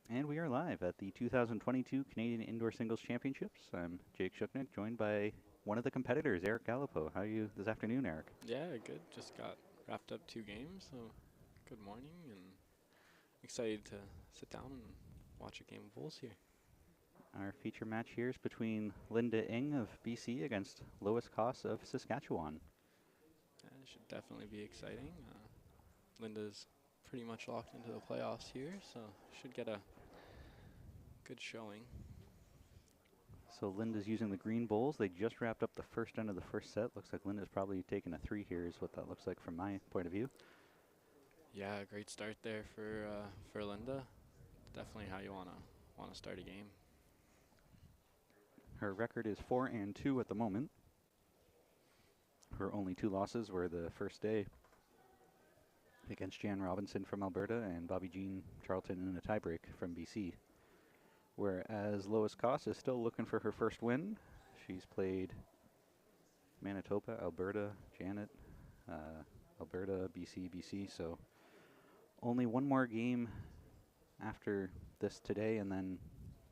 And we are live at the 2022 Canadian Indoor Singles Championships. I'm Jake Shuknik, joined by one of the competitors, Eric Gallipo. How are you this afternoon, Eric? Yeah, good. Just got wrapped up 2 games, so good morning and excited to sit down and watch a game of bowls here. Our feature match here is between Linda Ing of BC against Lois Koss of Saskatchewan. It should definitely be exciting. Linda's pretty much locked into the playoffs here, so should get a good showing. So Linda's using the green bowls. They just wrapped up the first end of the first set. Looks like Linda's probably taking a 3 here is what that looks like from my point of view. Yeah, great start there for Linda. Definitely how you wanna start a game. Her record is 4-2 at the moment. Her only 2 losses were the first day against Jan Robinson from Alberta and Bobby Jean Charlton in a tiebreak from BC. Whereas Lois Koss is still looking for her first win. She's played Manitoba, Alberta, Janet, Alberta, BC, so only one more game after this today, and then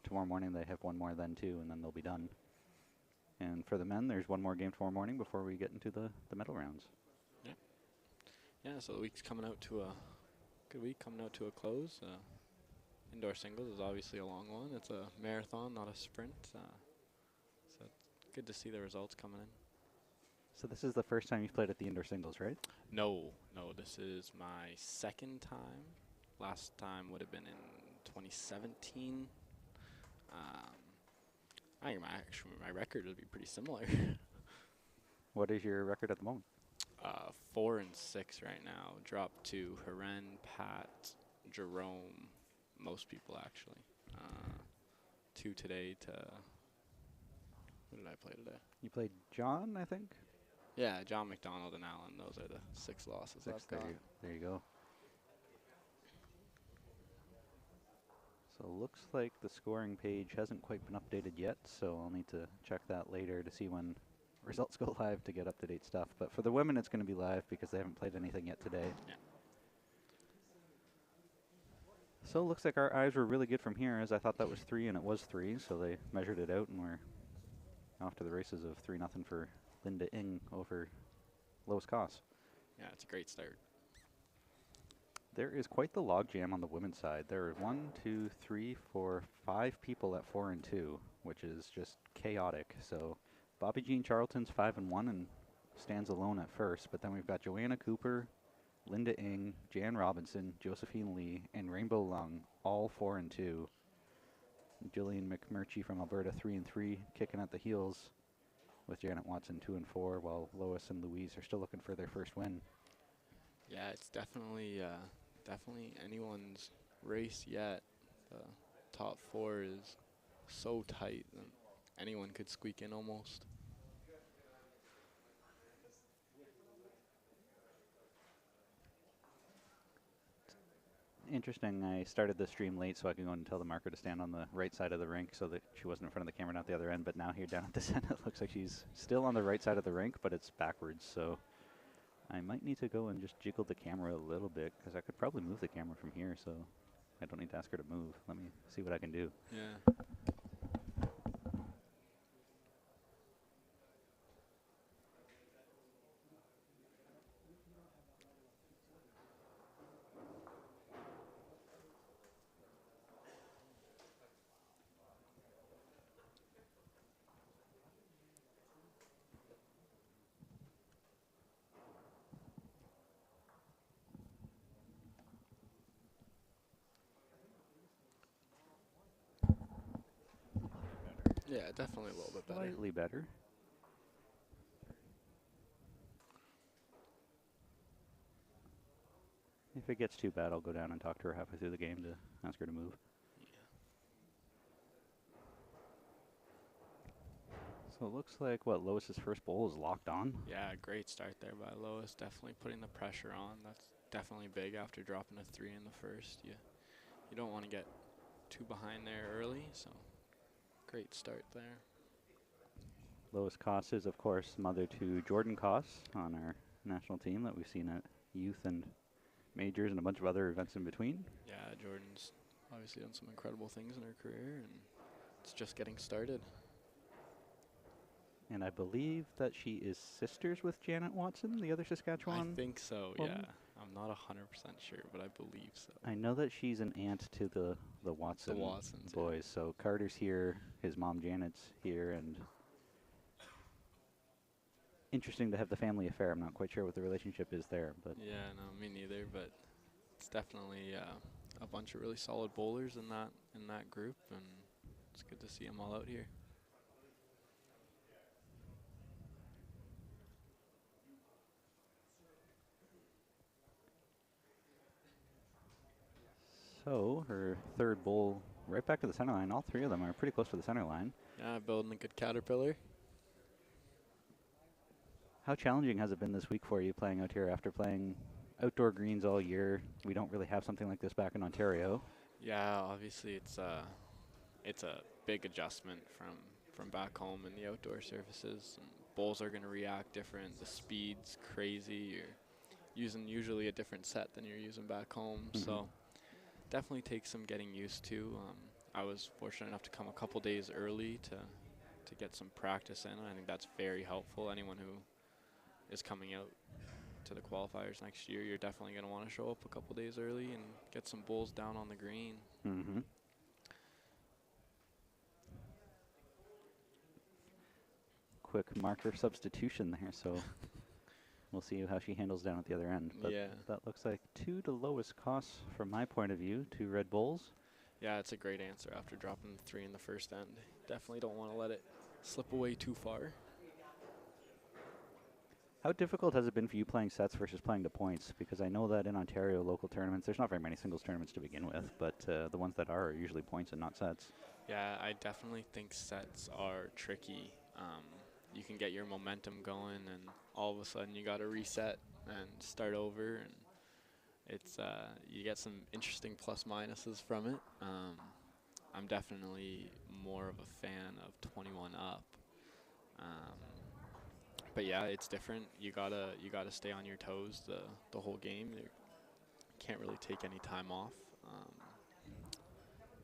tomorrow morning they have one more then too, and then they'll be done. And for the men, there's one more game tomorrow morning before we get into the medal rounds. Yeah, so the week's coming out to a good week, coming out to a close. Indoor singles is obviously a long one. It's a marathon, not a sprint. So it's good to see the results coming in. So this is the first time you've played at the indoor singles, right? No, this is my second time. Last time would have been in 2017. I think my record would be pretty similar. What is your record at the moment? 4-6 right now. Dropped to Haren, Pat, Jerome, most people actually. 2 today to, who did I play today? You played John, I think? Yeah, John McDonald and Allen. Those are the 6 losses 6, I've got. there you go. So looks like the scoring page hasn't quite been updated yet, so I'll need to check that later to see when results go live to get up-to-date stuff. But for the women, it's going to be live because they haven't played anything yet today. Yeah. So it looks like our eyes were really good from here, as I thought that was 3 and it was 3, so they measured it out and we're off to the races of 3-0 for Linda Ing over Lois Koss. Yeah, it's a great start. There is quite the logjam on the women's side. There are 1, 2, 3, 4, 5 people at 4-2, which is just chaotic. So Bobby Jean Charlton's 5-1 and stands alone at first, but then we've got Joanna Cooper, Linda Ing, Jan Robinson, Josephine Lee, and Rainbow Lung, all 4-2. Jillian McMurchie from Alberta, 3-3, kicking at the heels with Janet Watson 2-4, while Lois and Louise are still looking for their first win. Yeah, it's definitely anyone's race yet. The top 4 is so tight that anyone could squeak in almost. Interesting. I started the stream late so I could go and tell the marker to stand on the right side of the rink so that she wasn't in front of the camera, not the other end. But now here down at this end, it looks like she's still on the right side of the rink, but it's backwards. So I might need to go and just jiggle the camera a little bit because I could probably move the camera from here, so I don't need to ask her to move. Let me see what I can do. Yeah. Yeah, definitely a little bit better. Slightly better. If it gets too bad, I'll go down and talk to her halfway through the game to ask her to move. So it looks like, what, Lois's first bowl is locked on? Yeah, great start there by Lois. Definitely putting the pressure on. That's definitely big after dropping a 3 in the first. You don't want to get too behind there early, so great start there. Lois Koss is, of course, mother to Jordan Koss on our national team that we've seen at youth and majors and a bunch of other events in between. Yeah, Jordan's obviously done some incredible things in her career, and it's just getting started. And I believe that she is sisters with Janet Watson, the other Saskatchewan. I think so, woman? yeah. I'm not 100% sure, but I believe so. I know that she's an aunt to the Watson Watsons, yeah. boys. So Carter's here, his mom Janet's here, and interesting to have the family affair. I'm not quite sure what the relationship is there, but Yeah, no, me neither, but it's definitely a bunch of really solid bowlers in that group, and it's good to see them all out here. so her third bowl right back to the center line. All three of them are pretty close to the center line. Yeah, building a good caterpillar. How challenging has it been this week for you playing out here after playing outdoor greens all year? We don't really have something like this back in Ontario. Yeah, obviously it's a big adjustment from back home in the outdoor surfaces. And bowls are going to react different. The speed's crazy. You're using usually a different set than you're using back home. So definitely takes some getting used to. I was fortunate enough to come a couple days early to get some practice in. I think that's very helpful. Anyone who is coming out to the qualifiers next year, you're definitely going to want to show up a couple days early and get some bowls down on the green. Mm-hmm. Quick marker substitution there, so we'll see how she handles down at the other end. But Yeah. that looks like two to lowest costs from my point of view, two red bowls. Yeah, it's a great answer after dropping 3 in the first end. Definitely don't want to let it slip away too far. How difficult has it been for you playing sets versus playing to points? Because I know that in Ontario local tournaments, there's not very many singles tournaments to begin with, but the ones that are usually points and not sets. Yeah, I definitely think sets are tricky. You can get your momentum going, and all of a sudden you got to reset and start over, and it's you get some interesting plus minuses from it. I'm definitely more of a fan of 21 up. But yeah, it's different. You gotta stay on your toes the whole game. You can't really take any time off.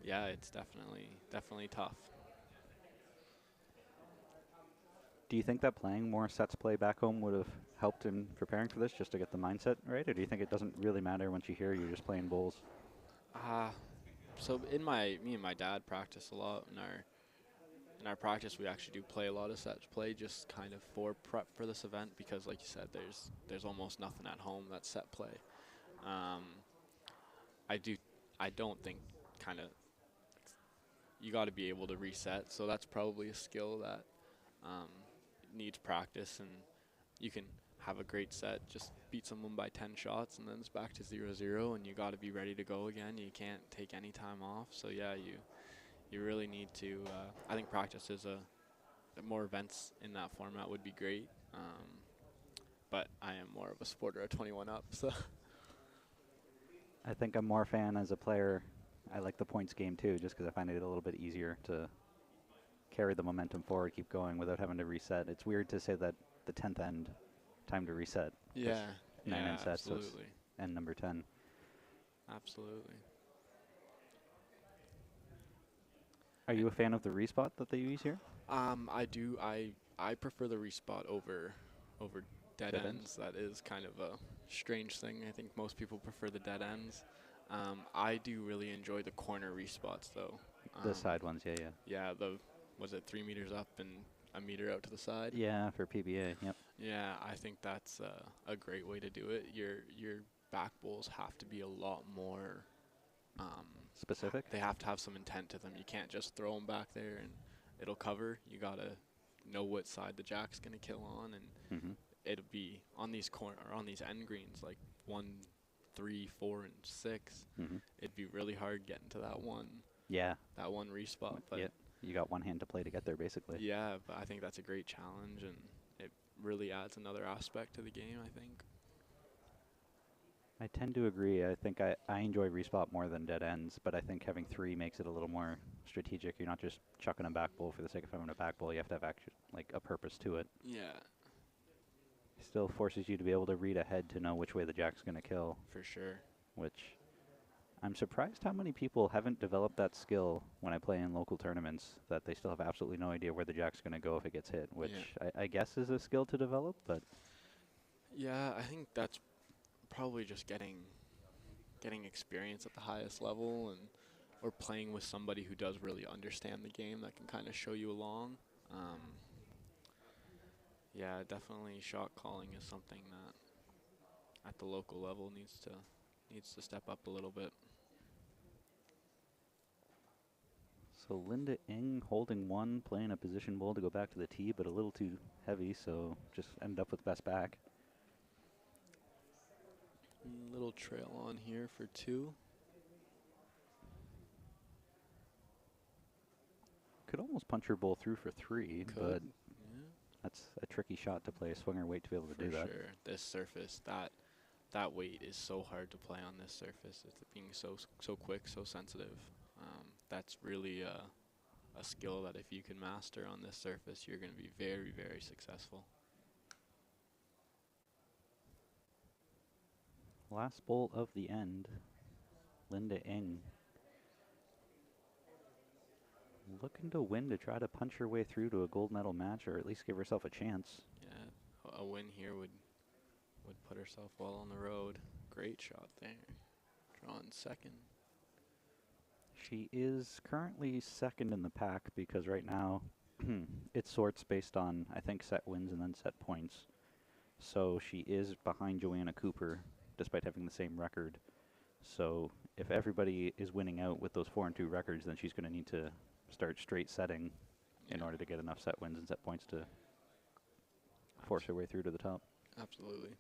Yeah, it's definitely tough. Do you think that playing more sets play back home would have helped in preparing for this, just to get the mindset right? Or do you think it doesn't really matter once you hear you're just playing bowls? So me and my dad practice a lot. In our practice, we actually do play a lot of sets play, just kind of for prep for this event, because like you said, there's almost nothing at home that's set play. I don't think kind of you got to be able to reset. So that's probably a skill that needs practice, and you can have a great set, just beat someone by 10 shots, and then it's back to 0-0, and you got to be ready to go again. You can't take any time off. So yeah, you really need to. I think practice is more events in that format would be great. But I am more of a supporter of 21 up. So I think I'm more a fan as a player. I like the points game too, just because I find it a little bit easier to carry the momentum forward, keep going without having to reset. It's weird to say that the 10th end, time to reset. yeah, 9 end sets, so it's absolutely, end number 10. absolutely. Are you a fan of the respot that they use here? I do. I prefer the respot over dead Dead ends? ends. That is kind of a strange thing. I think most people prefer the dead ends. I do really enjoy the corner respots though. The side ones, yeah. Yeah, was it 3 meters up and a meter out to the side? Yeah, for PBA, yep. Yeah, I think that's a great way to do it. Your back bowls have to be a lot more. Specific? They have to have some intent to them. You can't just throw them back there and it'll cover. You gotta know what side the jack's gonna kill on, and Mm-hmm. it'll be on these on these end greens like 1, 3, 4, and 6. Mm-hmm. It'd be really hard getting to that one Yeah. respot. But Yep. You got one hand to play to get there, basically. yeah, but I think that's a great challenge, and it really adds another aspect to the game, I think. I tend to agree. I think I enjoy respot more than dead ends, but I think having 3 makes it a little more strategic. You're not just chucking a back bowl for the sake of having a back bowl. You have to have like a purpose to it. Yeah, Still forces you to be able to read ahead to know which way the jack's going to kill, for sure. which I'm surprised how many people haven't developed that skill when I play in local tournaments, that they still have absolutely no idea where the jack's going to go if it gets hit, which I guess is a skill to develop, but Yeah, I think that's probably just getting experience at the highest level, and or playing with somebody who does really understand the game that can kind of show you along. Yeah, definitely shot calling is something that at the local level needs to step up a little bit. so Linda Ng holding one, playing a position bowl to go back to the tee, but a little too heavy, so just ended up with best back. Little trail on here for 2. Could almost punch her bowl through for 3, but Yeah, that's a tricky shot to play a swinger weight to be able to for do that. sure. This surface, that weight is so hard to play on this surface. It's being so quick, so sensitive. That's really a skill that if you can master on this surface, you're going to be very, very successful. Last bowl of the end, Linda Ng looking to win to try to punch her way through to a gold medal match, or at least give herself a chance. Yeah, a win here would put herself well on the road. Great shot there. Drawn second. She is currently second in the pack because right now it sorts based on, I think, set wins and then set points. So she is behind Joanna Cooper despite having the same record. So if everybody is winning out with those 4-2 records, then she's going to need to start straight setting in order to get enough set wins and set points to force her way through to the top. Absolutely.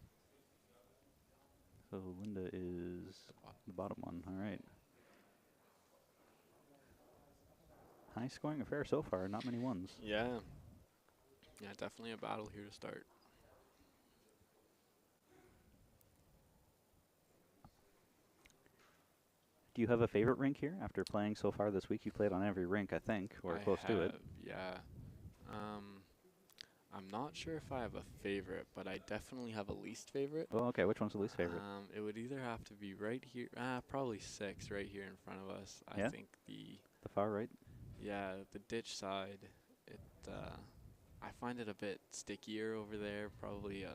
So Linda is the bottom one. All right. High scoring affair so far, not many ones. Yeah. Yeah, definitely a battle here to start. Do you have a favorite rink here? After playing so far this week, you played on every rink, I think, or close to it. Yeah. I'm not sure if I have a favorite, but I definitely have a least favorite. Oh, okay. Which one's the least favorite? It would either have to be right here, probably 6 right here in front of us. Yeah? I think the far right? Yeah, the ditch side, I find it a bit stickier over there, probably a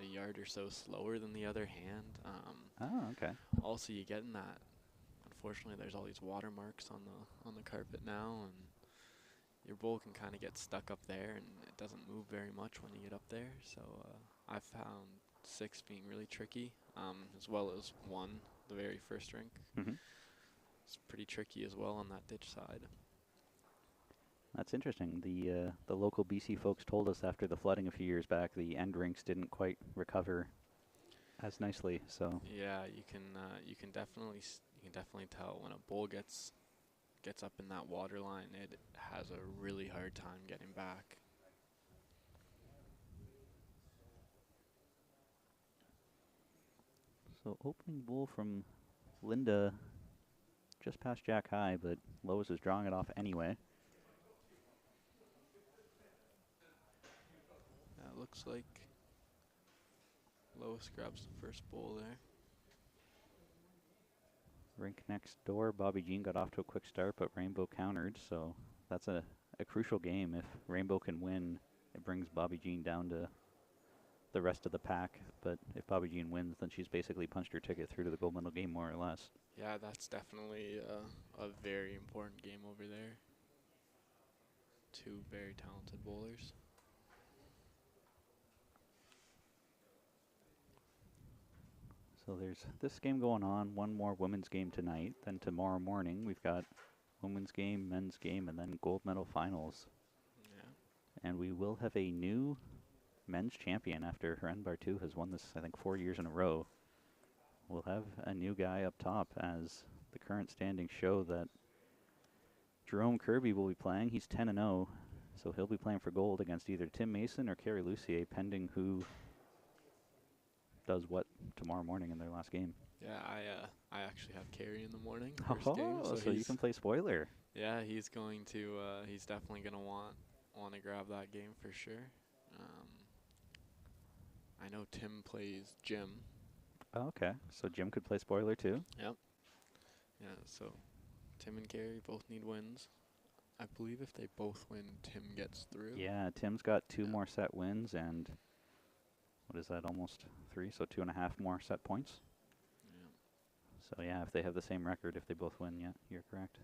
yard or so slower than the other hand. Oh, okay. Also, you get in that. Unfortunately, there's all these watermarks on the carpet now, and your bowl can kind of get stuck up there, and it doesn't move very much when you get up there. So I found 6 being really tricky, as well as 1, the very first rink. Mm-hmm. It's pretty tricky as well on that ditch side. That's interesting. The local BC folks told us after the flooding a few years back, the end rinks didn't quite recover as nicely. So yeah, you can definitely tell when a bowl gets up in that water line, it has a really hard time getting back. So opening bowl from Linda, just past Jack High, but Lois is drawing it off anyway. Looks like Lois grabs the first bowl there. Rink next door, Bobby Jean got off to a quick start, but Rainbow countered, so that's a crucial game. If Rainbow can win, it brings Bobby Jean down to the rest of the pack, but if Bobby Jean wins, then she's basically punched her ticket through to the gold medal game, more or less. Yeah, that's definitely a very important game over there. 2 very talented bowlers. So there's this game going on, one more women's game tonight. Then tomorrow morning we've got women's game, men's game, and then gold medal finals. Yeah. And we will have a new men's champion after Heren Bartu has won this, I think, 4 years in a row. We'll have a new guy up top, as the current standings show that Jerome Kirby will be playing. He's 10-0, so he'll be playing for gold against either Tim Mason or Kerry Lucier, pending who does what tomorrow morning in their last game. Yeah, I actually have Kerry in the morning. Oh, game, so you can play spoiler. Yeah, he's going to. He's definitely going to want to grab that game for sure. I know Tim plays Jim. Oh, okay, so Jim could play spoiler too. Yep. Yeah, so Tim and Gary both need wins. I believe if they both win, Tim gets through. Yeah, Tim's got 2 Yeah. more set wins and what is that, almost 3, so 2.5 more set points. Yeah. So yeah, if they have the same record, if they both win, yeah, you're correct.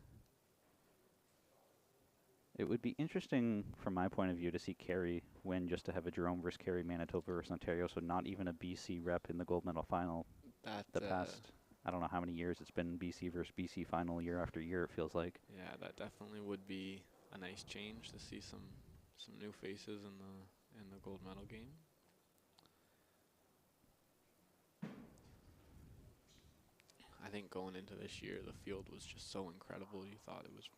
It would be interesting from my point of view to see Kerry win, just to have a Jerome versus Kerry, Manitoba versus Ontario, so not even a BC rep in the gold medal final. That The past, I don't know how many years it's been BC versus BC final year after year, it feels like. yeah, that definitely would be a nice change to see some new faces in the gold medal game. I think going into this year, the field was just so incredible. You thought it was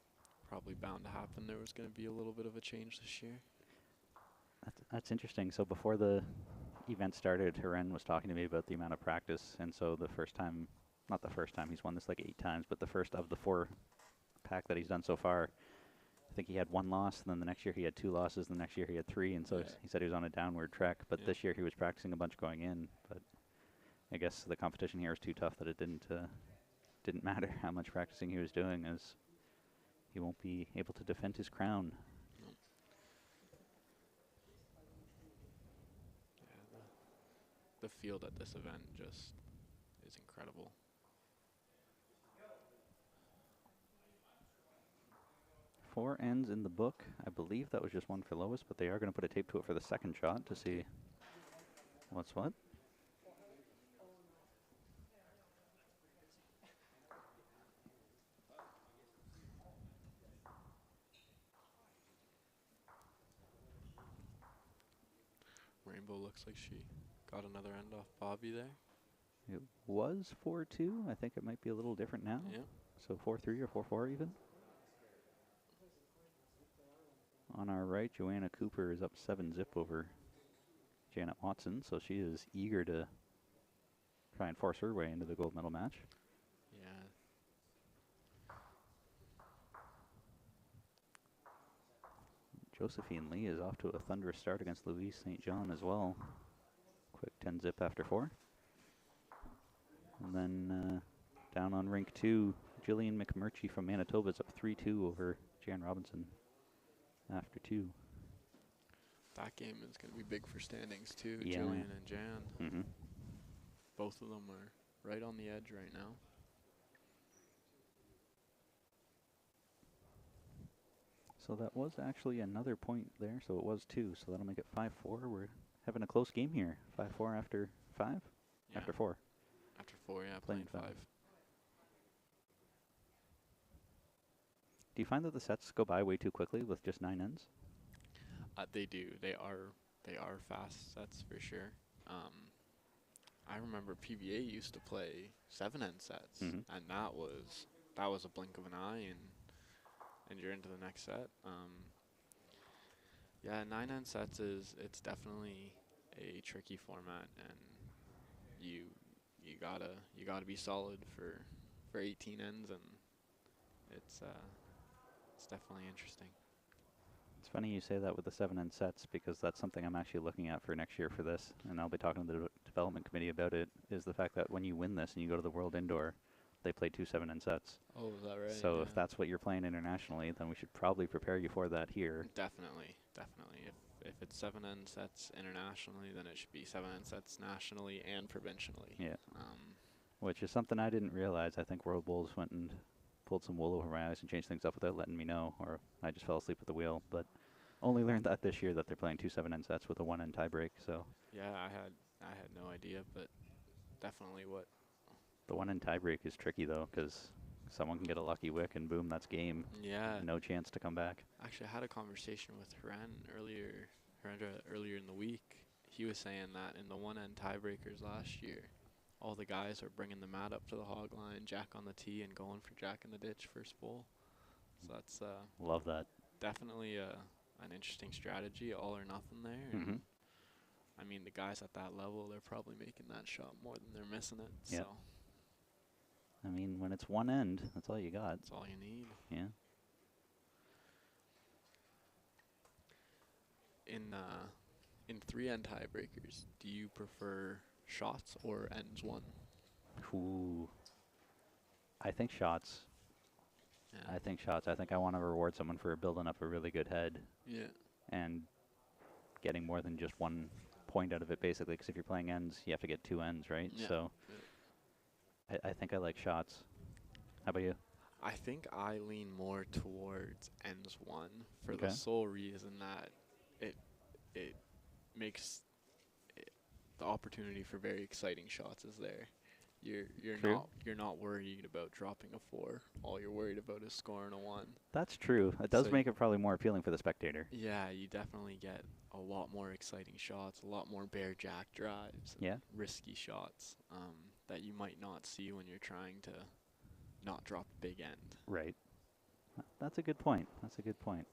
probably bound to happen. There was going to be a little bit of a change this year. That's interesting. So before the event started, Heren was talking to me about the amount of practice, and so the first time, not the first time, he's won this like 8 times, but the first of the 4 pack that he's done so far, I think he had 1 loss, and then the next year he had 2 losses, and the next year he had 3, and so Yeah. he said he was on a downward trek, but Yeah. this year he was practicing a bunch going in, but I guess the competition here is too tough that it didn't matter how much practicing he was doing, as he won't be able to defend his crown. No. Yeah, the field at this event just is incredible. Four ends in the book. I believe that was just one for Lois, but they are going to put a tape to it for the second shot to see what's what. Rainbow looks like she got another end off Bobby there. It was 4-2. I think it might be a little different now. Yeah. So 4-3 or 4-4 even. On our right, Joanna Cooper is up 7-zip over Janet Watson, so she is eager to try and force her way into the gold medal match. Yeah. Josephine Lee is off to a thunderous start against Louise St. John as well. Quick 10-zip after 4. And then down on rink 2, Jillian McMurtry from Manitoba is up 3-2 over Jan Robinson after 2. That game is going to be big for standings too. Yeah. Jillian and Jan. Mm-hmm. Both of them are right on the edge right now. So that was actually another point there, so it was 2, so that'll make it 5-4. We're having a close game here. 5-4 after 5? Yeah. After 4. After 4, yeah, Playing playing 5. Do you find that the sets go by way too quickly with just 9 ends? They do. They are fast sets for sure. I remember PBA used to play 7-end sets, Mhm. and that was a blink of an eye, and you're into the next set. Yeah, 9-end sets it's definitely a tricky format, and you gotta be solid for 18 ends, and it's definitely interesting. It's funny you say that with the 7-end sets, because that's something I'm actually looking at for next year for this, and I'll be talking to the development committee about it, is the fact that when you win this and you go to the World Indoor, they play 2 7-end sets. Oh, is that right? So Yeah. if that's what you're playing internationally, then we should probably prepare you for that here. Definitely. If it's 7-end sets internationally, then it should be 7-end sets nationally and provincially. Yeah. Um, Which is something I didn't realize. I think World Bowls went and pulled some wool over my eyes and changed things up without letting me know, or I just fell asleep at the wheel. But only learned that this year, that they're playing 2 7-end sets with a 1-end tiebreak. So yeah, I had no idea, but definitely what. the 1-end tiebreak is tricky though, because someone can get a lucky wick and boom, that's game. Yeah. No chance to come back. Actually, I had a conversation with Hirendra earlier in the week. He was saying that in the 1-end tiebreakers last year, all the guys are bringing the mat up to the hog line, jack on the tee, and going for jack in the ditch first bowl. So that's Love that. definitely an interesting strategy, all or nothing there. Mm-hmm. And I mean, the guys at that level, they're probably making that shot more than they're missing it. Yep. So I mean, when it's 1 end, that's all you got. that's all you need. Yeah. In 3-end tiebreakers, do you prefer shots or ends won? Ooh. I think shots. Yeah. I think shots. I think I want to reward someone for building up a really good head Yeah. and getting more than just 1 point out of it, basically. Because if you're playing ends, you have to get 2 ends, right? Yeah. So I think I like shots. How about you? I think I lean more towards ends one for Okay. the sole reason that it makes the opportunity for very exciting shots is there. True. You're not worried about dropping a 4. All you're worried about is scoring a 1. That's true. It does So make it probably more appealing for the spectator. Yeah, you definitely get a lot more exciting shots, a lot more bare jack drives, and Yeah. risky shots that you might not see when you're trying to not drop a big end. Right. That's a good point. That's a good point.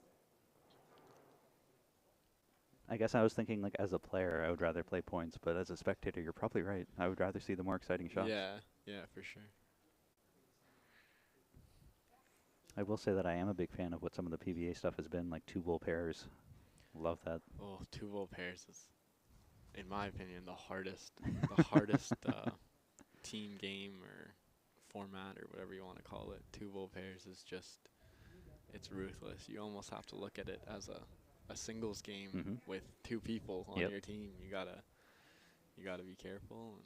I guess I was thinking, like, as a player, I would rather play points, but as a spectator, you're probably right. I would rather see the more exciting shots. Yeah, for sure. I will say that I am a big fan of what some of the PVA stuff has been, like 2-bull pairs. Love that. Oh, 2-bull pairs is, in my opinion, the hardest team game or format or whatever you want to call it. 2-bull pairs is just, it's ruthless. You almost have to look at it as a singles game with 2 people on your team. You gotta be careful. And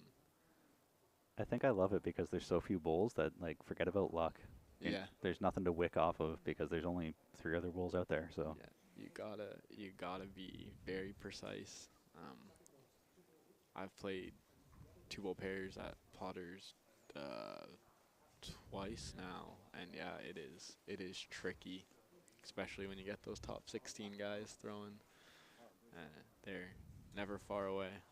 I think I love it because there's so few bulls that, like, forget about luck. yeah, There's nothing to wick off of because there's only 3 other bulls out there. So yeah, you gotta be very precise. I've played 2-bull pairs at Potters twice now, and yeah, it is tricky, especially when you get those top 16 guys throwing. They're never far away.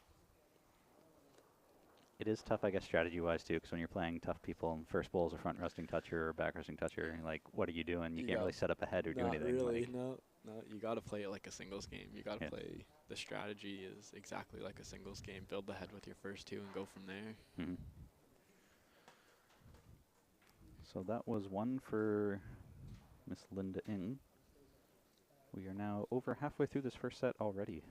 it is tough, I guess, strategy-wise too, because when you're playing tough people, and first bull is a front resting toucher or back resting toucher, like, what are you doing? You can't really set up a head or do anything. Really, like, no. You gotta play it like a singles game. You gotta Yeah. play. The strategy is exactly like a singles game. Build the head with your first 2 and go from there. Mhm. So that was one for Miss Linda Ng. We are now over halfway through this first set already.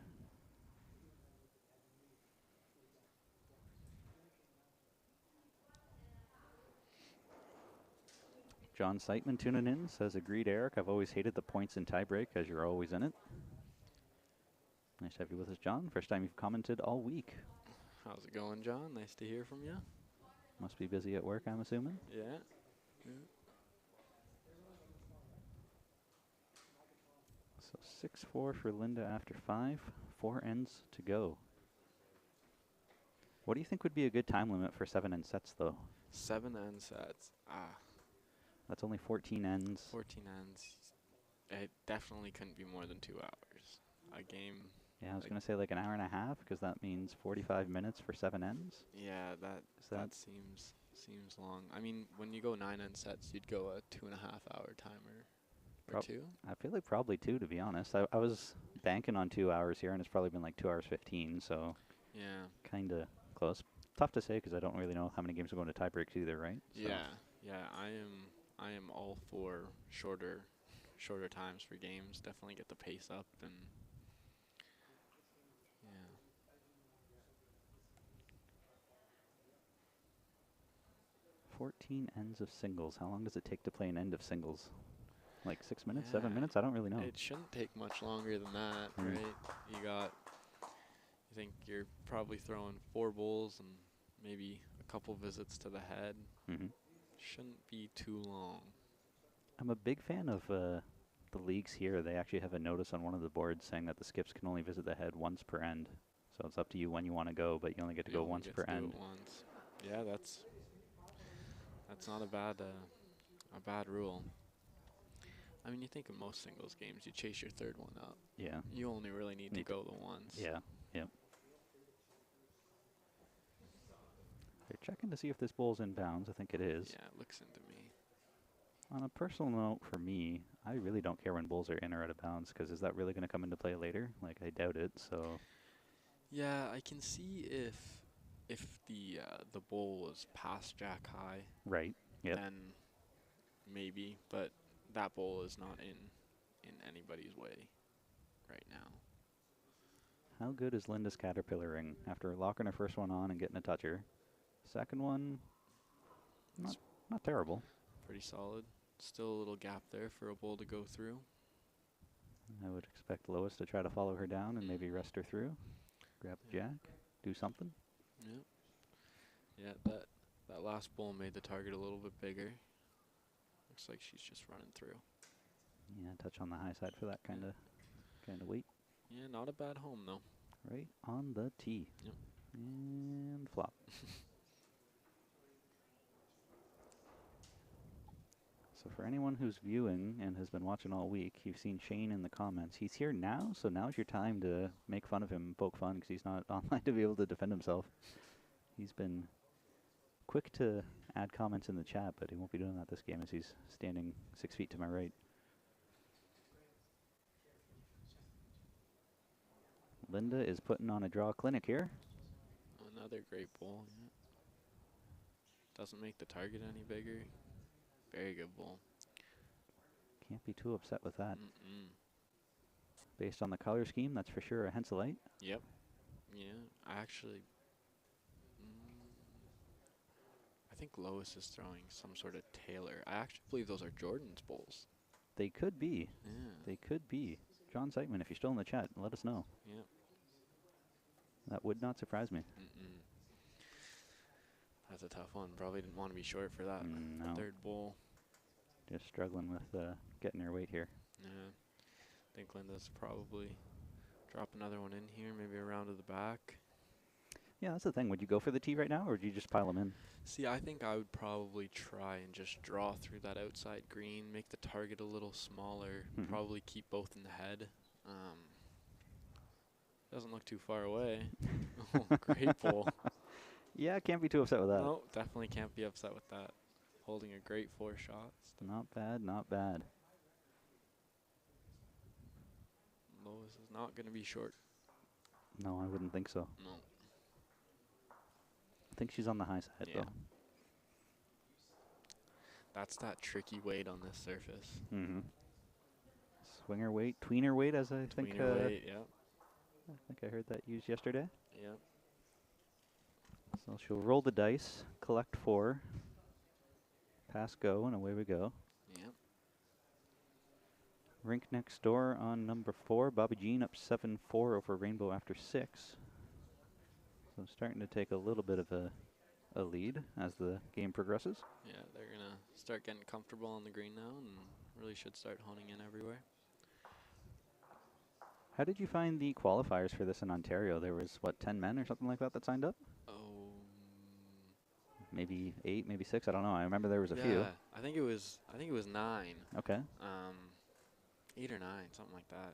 John Seitman tuning in says, agreed, Eric. I've always hated the points in tiebreak as you're always in it. Nice to have you with us, John. First time you've commented all week. How's it going, John? Nice to hear from you. Must be busy at work, I'm assuming. Yeah. So 6-4 for Linda after 5. 4 ends to go. What do you think would be a good time limit for 7 end sets, though? 7 end sets. That's only 14 ends. 14 ends. It definitely couldn't be more than 2 hours. A game. Yeah, I was going to say like an hour and a half, because that means 45 minutes for 7 ends. Yeah, that seems long. I mean, when you go 9 end sets, you'd go a 2.5 hour timer. Or 2? I feel like probably 2, to be honest. I was banking on 2 hours here, and it's probably been like 2 hours 15, so Yeah. kind of close. Tough to say, because I don't really know how many games are going to tie breaks either, right? So Yeah. I am all for shorter times for games. Definitely get the pace up and. 14 ends of singles. How long does it take to play an end of singles? Like 6 minutes, 7 minutes? I don't really know. It shouldn't take much longer than that, Mm. right? You think you're probably throwing 4 bulls and maybe a couple visits to the head. Shouldn't be too long. I'm a big fan of the leagues here. They actually have a notice on one of the boards saying that the skips can only visit the head once per end. So it's up to you when you want to go, but you only get to go once per end. Once. Yeah, that's not a bad rule. I mean, you think of most singles games, you chase your third one up. Yeah. You only really need to go the once. Yeah. Yep. They're checking to see if this bull's in bounds. I think it is. Yeah, it looks into me. On a personal note, for me, I really don't care when bulls are in or out of bounds, because is that really going to come into play later? Like, I doubt it. So. Yeah, I can see if the bull was past jack high. Right. Yep. Then maybe, but that bull is not in anybody's way right now. How good is Linda's caterpillaring after locking her first one on and getting a toucher? Second one, not Not terrible. Pretty solid. Still a little gap there for a bull to go through. I would expect Lois to try to follow her down and maybe rest her through. Grab the jack, do something. Yep. Yeah, that last bull made the target a little bit bigger. Looks like she's just running through. Yeah, touch on the high side for that kind of weight. Yeah, not a bad home though. Right on the tee. Yep. And flop. So for anyone who's viewing and has been watching all week, you've seen Shane in the comments. He's here now, so now's your time to make fun of him, poke fun, because he's not online to be able to defend himself. He's been quick to add comments in the chat, but he won't be doing that this game as he's standing 6 feet to my right. Linda is putting on a draw clinic here. Another great bull. Yeah. Doesn't make the target any bigger. Very good bull. Can't be too upset with that. Mm-mm. Based on the color scheme, that's for sure a Henselite. Yep. Yeah, I actually... I think Lois is throwing some sort of Taylor. I actually believe those are Jordan's bulls. They could be. Yeah. They could be. John Zeitman, if you're still in the chat, let us know. Yep. That would not surprise me. Mm-mm. That's a tough one. Probably didn't want to be short for that. No. Third bull. Just struggling with getting her weight here. Yeah. I think Linda's probably drop another one in here, maybe around to the back. Yeah, that's the thing. Would you go for the tee right now, or would you just pile them in? See, I think I would probably try and just draw through that outside green, make the target a little smaller, probably keep both in the head. Doesn't look too far away. Oh, great bull. Yeah, can't be too upset with that. No, definitely can't be upset with that. Holding a great 4 shots. Not bad, not bad. Lois is not going to be short. No, I wouldn't think so. No. I think she's on the high side, Yeah. though. That's that tricky weight on this surface. Mm-hmm. Swinger weight, tweener weight, as I think. Tweener weight, yeah. I think I heard that used yesterday. Yeah. So she'll roll the dice, collect 4, pass go, and away we go. Yeah. Rink next door on number 4. Bobby Jean up 7-4 over Rainbow after 6. So starting to take a little bit of a lead as the game progresses. Yeah, they're going to start getting comfortable on the green now and really should start honing in everywhere. How did you find the qualifiers for this in Ontario? There was, what, 10 men or something like that signed up? Oh. Maybe 8, maybe 6, I don't know. I remember there was a few. I think it was 9. Okay. 8 or 9, something like that.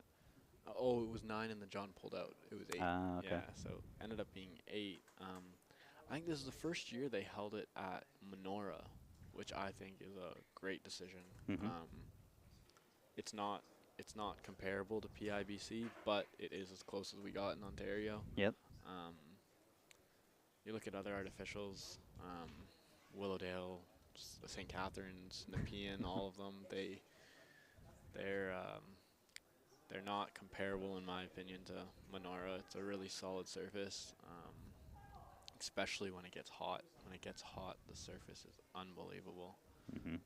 Oh, it was 9 and then John pulled out. It was 8. Okay. Yeah, so ended up being 8. I think this is the first year they held it at Menorah, which I think is a great decision. Mhm. It's not comparable to PIBC, but it is as close as we got in Ontario. Yep. You look at other artificials, Willowdale, St. Catharines, Nepean, all of them. They're not comparable in my opinion to Menorah. It's a really solid surface, especially when it gets hot. When it gets hot, the surface is unbelievable. Mm-hmm.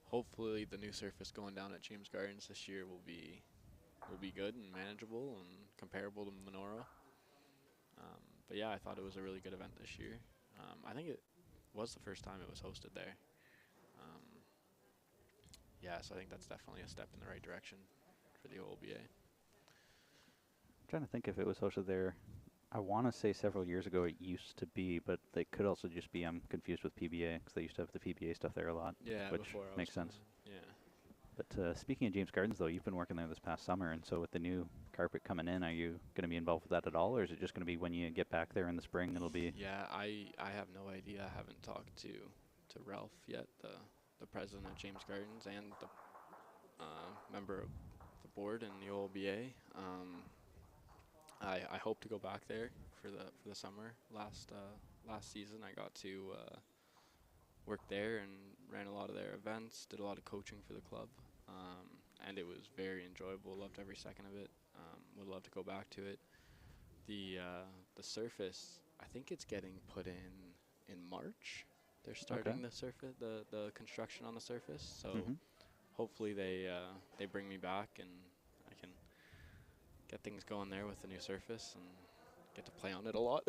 Hopefully, the new surface going down at James Gardens this year will be good and manageable and comparable to Menorah. But yeah, I thought it was a really good event this year. I think it was the first time it was hosted there. Yeah, so I think that's definitely a step in the right direction for the OLBA. I'm trying to think if it was hosted there. I want to say several years ago it used to be, but they could also just be, I'm confused with PBA, because they used to have the PBA stuff there a lot. Yeah, which before I was makes sense. playing. Yeah. But speaking of James Gardens, though, you've been working there this past summer, and so with the new carpet coming in, are you going to be involved with that at all, or is it just going to be when you get back there in the spring, it'll be... Yeah, I have no idea. I haven't talked to Ralph yet, the president of James Gardens and the member of the board in the OLBA. I hope to go back there for the summer. Last season, I got to work there and ran a lot of their events, did a lot of coaching for the club, and it was very enjoyable. Loved every second of it. Would love to go back to it. The surface, I think it's getting put in March, They're starting the surface, the construction on the surface. So Mhm. hopefully they bring me back and I can get things going there with the new surface and get to play on it a lot.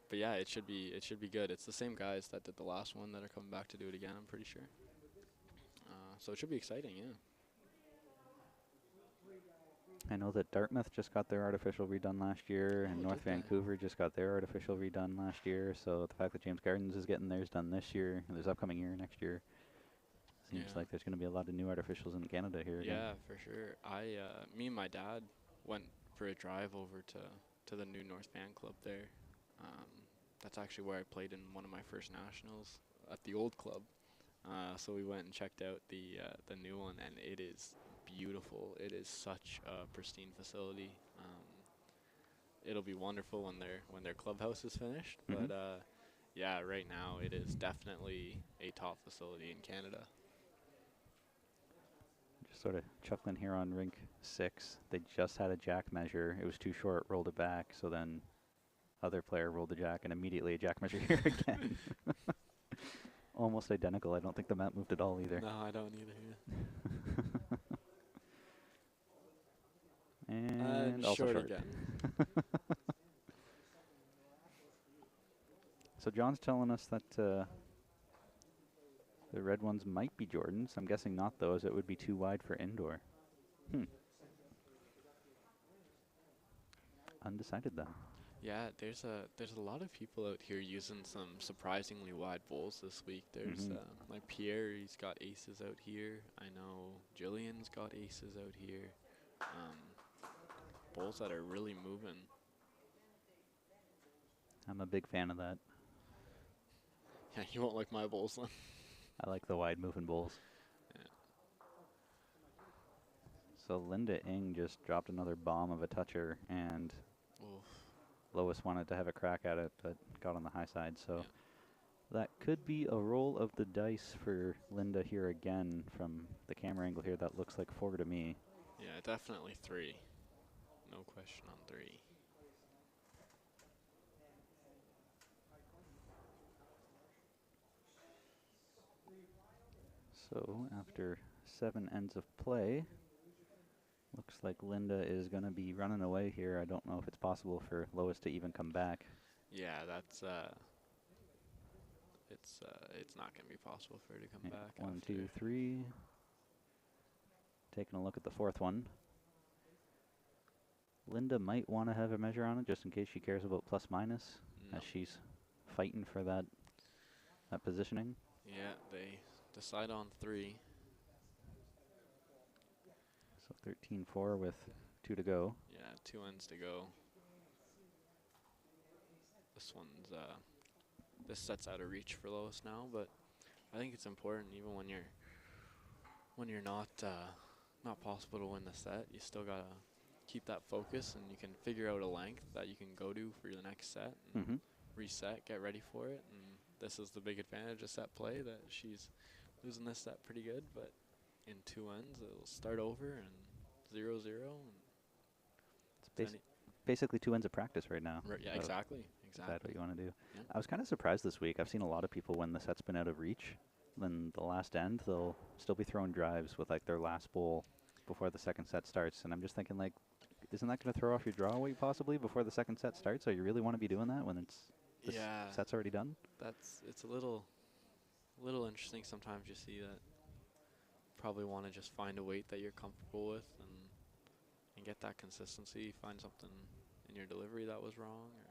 But yeah, it should be good. It's the same guys that did the last one that are coming back to do it again, I'm pretty sure. So it should be exciting, yeah. I know that Dartmouth just got their artificial redone last year, and Oh, North did they? Vancouver just got their artificial redone last year. So the fact that James Gardens is getting theirs done this year, and this upcoming year, next year, seems Yeah. like there's going to be a lot of new artificials in Canada here again. Yeah, for sure. Me and my dad went for a drive over to the new North Van Club there. That's actually where I played in one of my first nationals at the old club. So we went and checked out the new one, and it is beautiful. It is such a pristine facility. It'll be wonderful when their clubhouse is finished. Mhm. But yeah, right now it is definitely a top facility in Canada. Just sort of chuckling here on rink 6. They just had a jack measure. It was too short, rolled it back. So then other player rolled the jack, and immediately a jack measure here again. Almost identical. I don't think the mat moved at all either. No, I don't either. Yeah. And also short short. again. So John's telling us that the red ones might be Jordans. I'm guessing not those. It would be too wide for indoor. Undecided then. Yeah, there's a lot of people out here using some surprisingly wide bowls this week. There's like Pierre, he's got aces out here. I know Jillian's got aces out here. Bowls that are really moving. I'm a big fan of that. Yeah, you won't like my bowls then. I like the wide moving bowls. Yeah. So Linda Ng just dropped another bomb of a toucher, and Oof. Lois wanted to have a crack at it, but got on the high side. So Yeah. that could be a roll of the dice for Linda here again. From the camera angle here, that looks like 4 to me. Yeah, definitely 3. No question on 3. So after 7 ends of play, looks like Linda is going to be running away here. I don't know if it's possible for Lois to even come back. Yeah, that's it's not gonna be possible for her to come Yeah, back. 1, after. 2, 3. Taking a look at the 4th one. Linda might want to have a measure on it just in case she cares about plus minus, No. as she's fighting for that positioning. Yeah, they decide on 3. So 13-4 with 2 to go. Yeah, 2 ends to go. This one's this set's out of reach for Lois now, but I think it's important even when you're not possible to win the set, you still gotta keep that focus, and you can figure out a length that you can go to for the next set and Mm-hmm. reset, get ready for it. And this is the big advantage of set play, that she's losing this set pretty good, but in 2 ends it'll start over and 0-0. It's basically 2 ends of practice right now. Yeah, exactly. Decide what you want to do. Yeah. I was kind of surprised this week. I've seen a lot of people when the set's been out of reach, then the last end, they'll still be throwing drives with like their last bowl before the second set starts. And I'm just thinking, like, isn't that going to throw off your draw weight possibly before the second set starts? So you really want to be doing that when the Yeah, set's already done? it's a little interesting. Sometimes you see that probably want to just find a weight that you're comfortable with and get that consistency. Find something in your delivery that was wrong or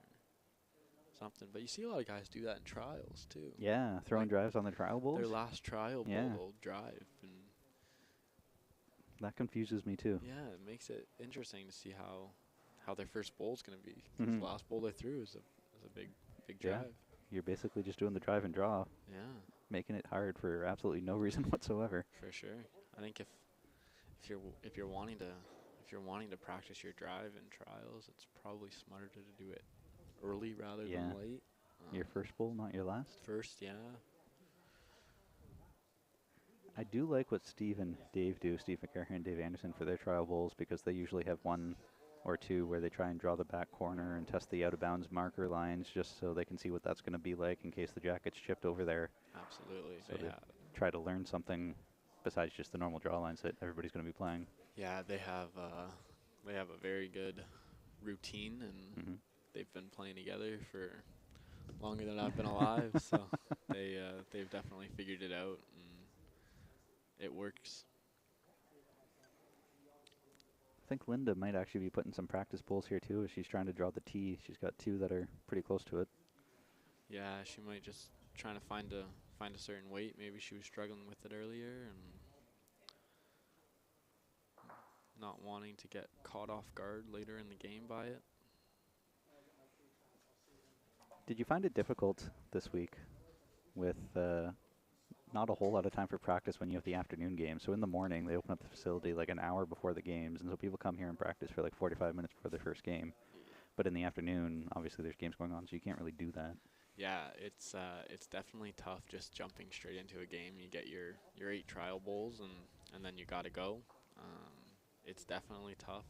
something. But you see a lot of guys do that in trials too. Yeah, throwing Like drives on the trial bowls. Their last trial Yeah. bowl they'll drive, and That confuses me too. yeah, it makes it interesting to see how their first bowl's gonna be. 'Cause Mhm. the last bowl they threw is a big Yeah. drive. You're basically just doing the drive and draw, Yeah, making it hard for absolutely no reason whatsoever. for sure. I think if you're wanting to practice your drive in trials, it's probably smarter to do it early rather Yeah. than late. Your first bowl, not your last. First, yeah. I do like what Steve and Dave do, Steve McCarran and Dave Anderson, for their trial bowls, because they usually have one or two where they try and draw the back corner and test the out of bounds marker lines just so they can see what that's going to be like in case the jack gets chipped over there. Absolutely. So they try to learn something besides just the normal draw lines that everybody's going to be playing. Yeah, they have a very good routine, and they've been playing together for longer than I've been alive. So they've definitely figured it out, and it works. I think Linda might actually be putting some practice bowls here too. As she's trying to draw the tee. She's got two that are pretty close to it. Yeah, she might just trying to find a certain weight. Maybe she was struggling with it earlier and not wanting to get caught off guard later in the game by it. Did you find it difficult this week with not a whole lot of time for practice when you have the afternoon game? So in the morning, they open up the facility like an hour before the games, and so people come here and practice for like 45 minutes before their first game. But in the afternoon, obviously there's games going on, so you can't really do that. Yeah, it's definitely tough just jumping straight into a game. You get your 8 trial bowls, and then you got to go. It's definitely tough.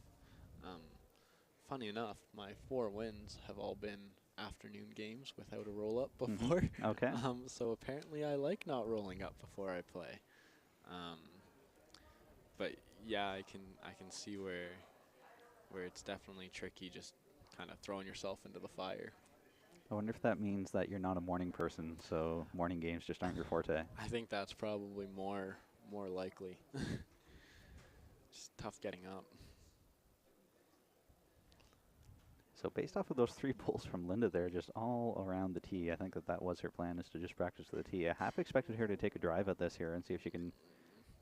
Funny enough, my 4 wins have all been afternoon games without a roll-up before. Okay. So apparently I like not rolling up before I play. But yeah, I can see where it's definitely tricky just kind of throwing yourself into the fire. I wonder if that means that you're not a morning person, so morning games just aren't your forte. I think that's probably more likely. Just tough getting up. So based off of those 3 pulls from Linda there, just all around the tee, I think that was her plan, is to just practice to the tee. I half expected her to take a drive at this here and see if she can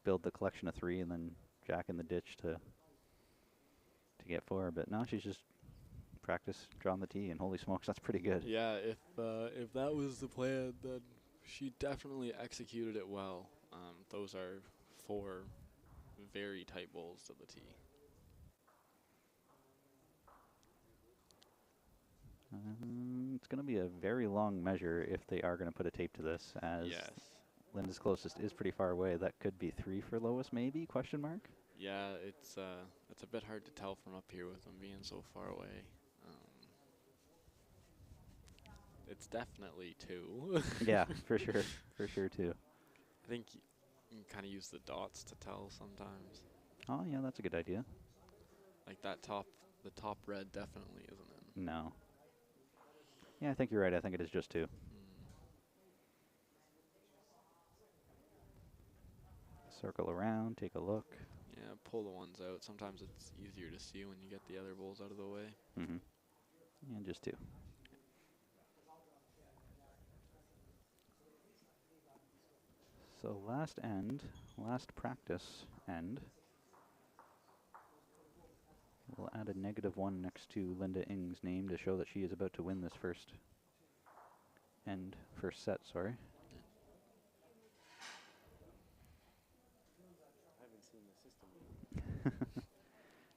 build the collection of 3 and then jack in the ditch to get 4. But now she's just practice drawing the tee, and holy smokes, that's pretty good. Yeah, if that was the plan, then she definitely executed it well. Those are 4 very tight bowls to the tee. It's going to be a very long measure if they are going to put a tape to this, as Yes. Linda's closest is pretty far away. That could be 3 for Lois, maybe, question mark? Yeah, it's a bit hard to tell from up here with them being so far away. It's definitely 2. Yeah, for sure. For sure, too. I think you can kind of use the dots to tell sometimes. Oh, yeah, that's a good idea. Like the top red definitely isn't in. No. Yeah, I think you're right. I think it is just 2. Circle around, take a look. Yeah, pull the ones out. Sometimes it's easier to see when you get the other bowls out of the way. And just 2. So last practice end. We'll add a -1 next to Linda Ing's name to show that she is about to win this first set, sorry. I haven't seen the system.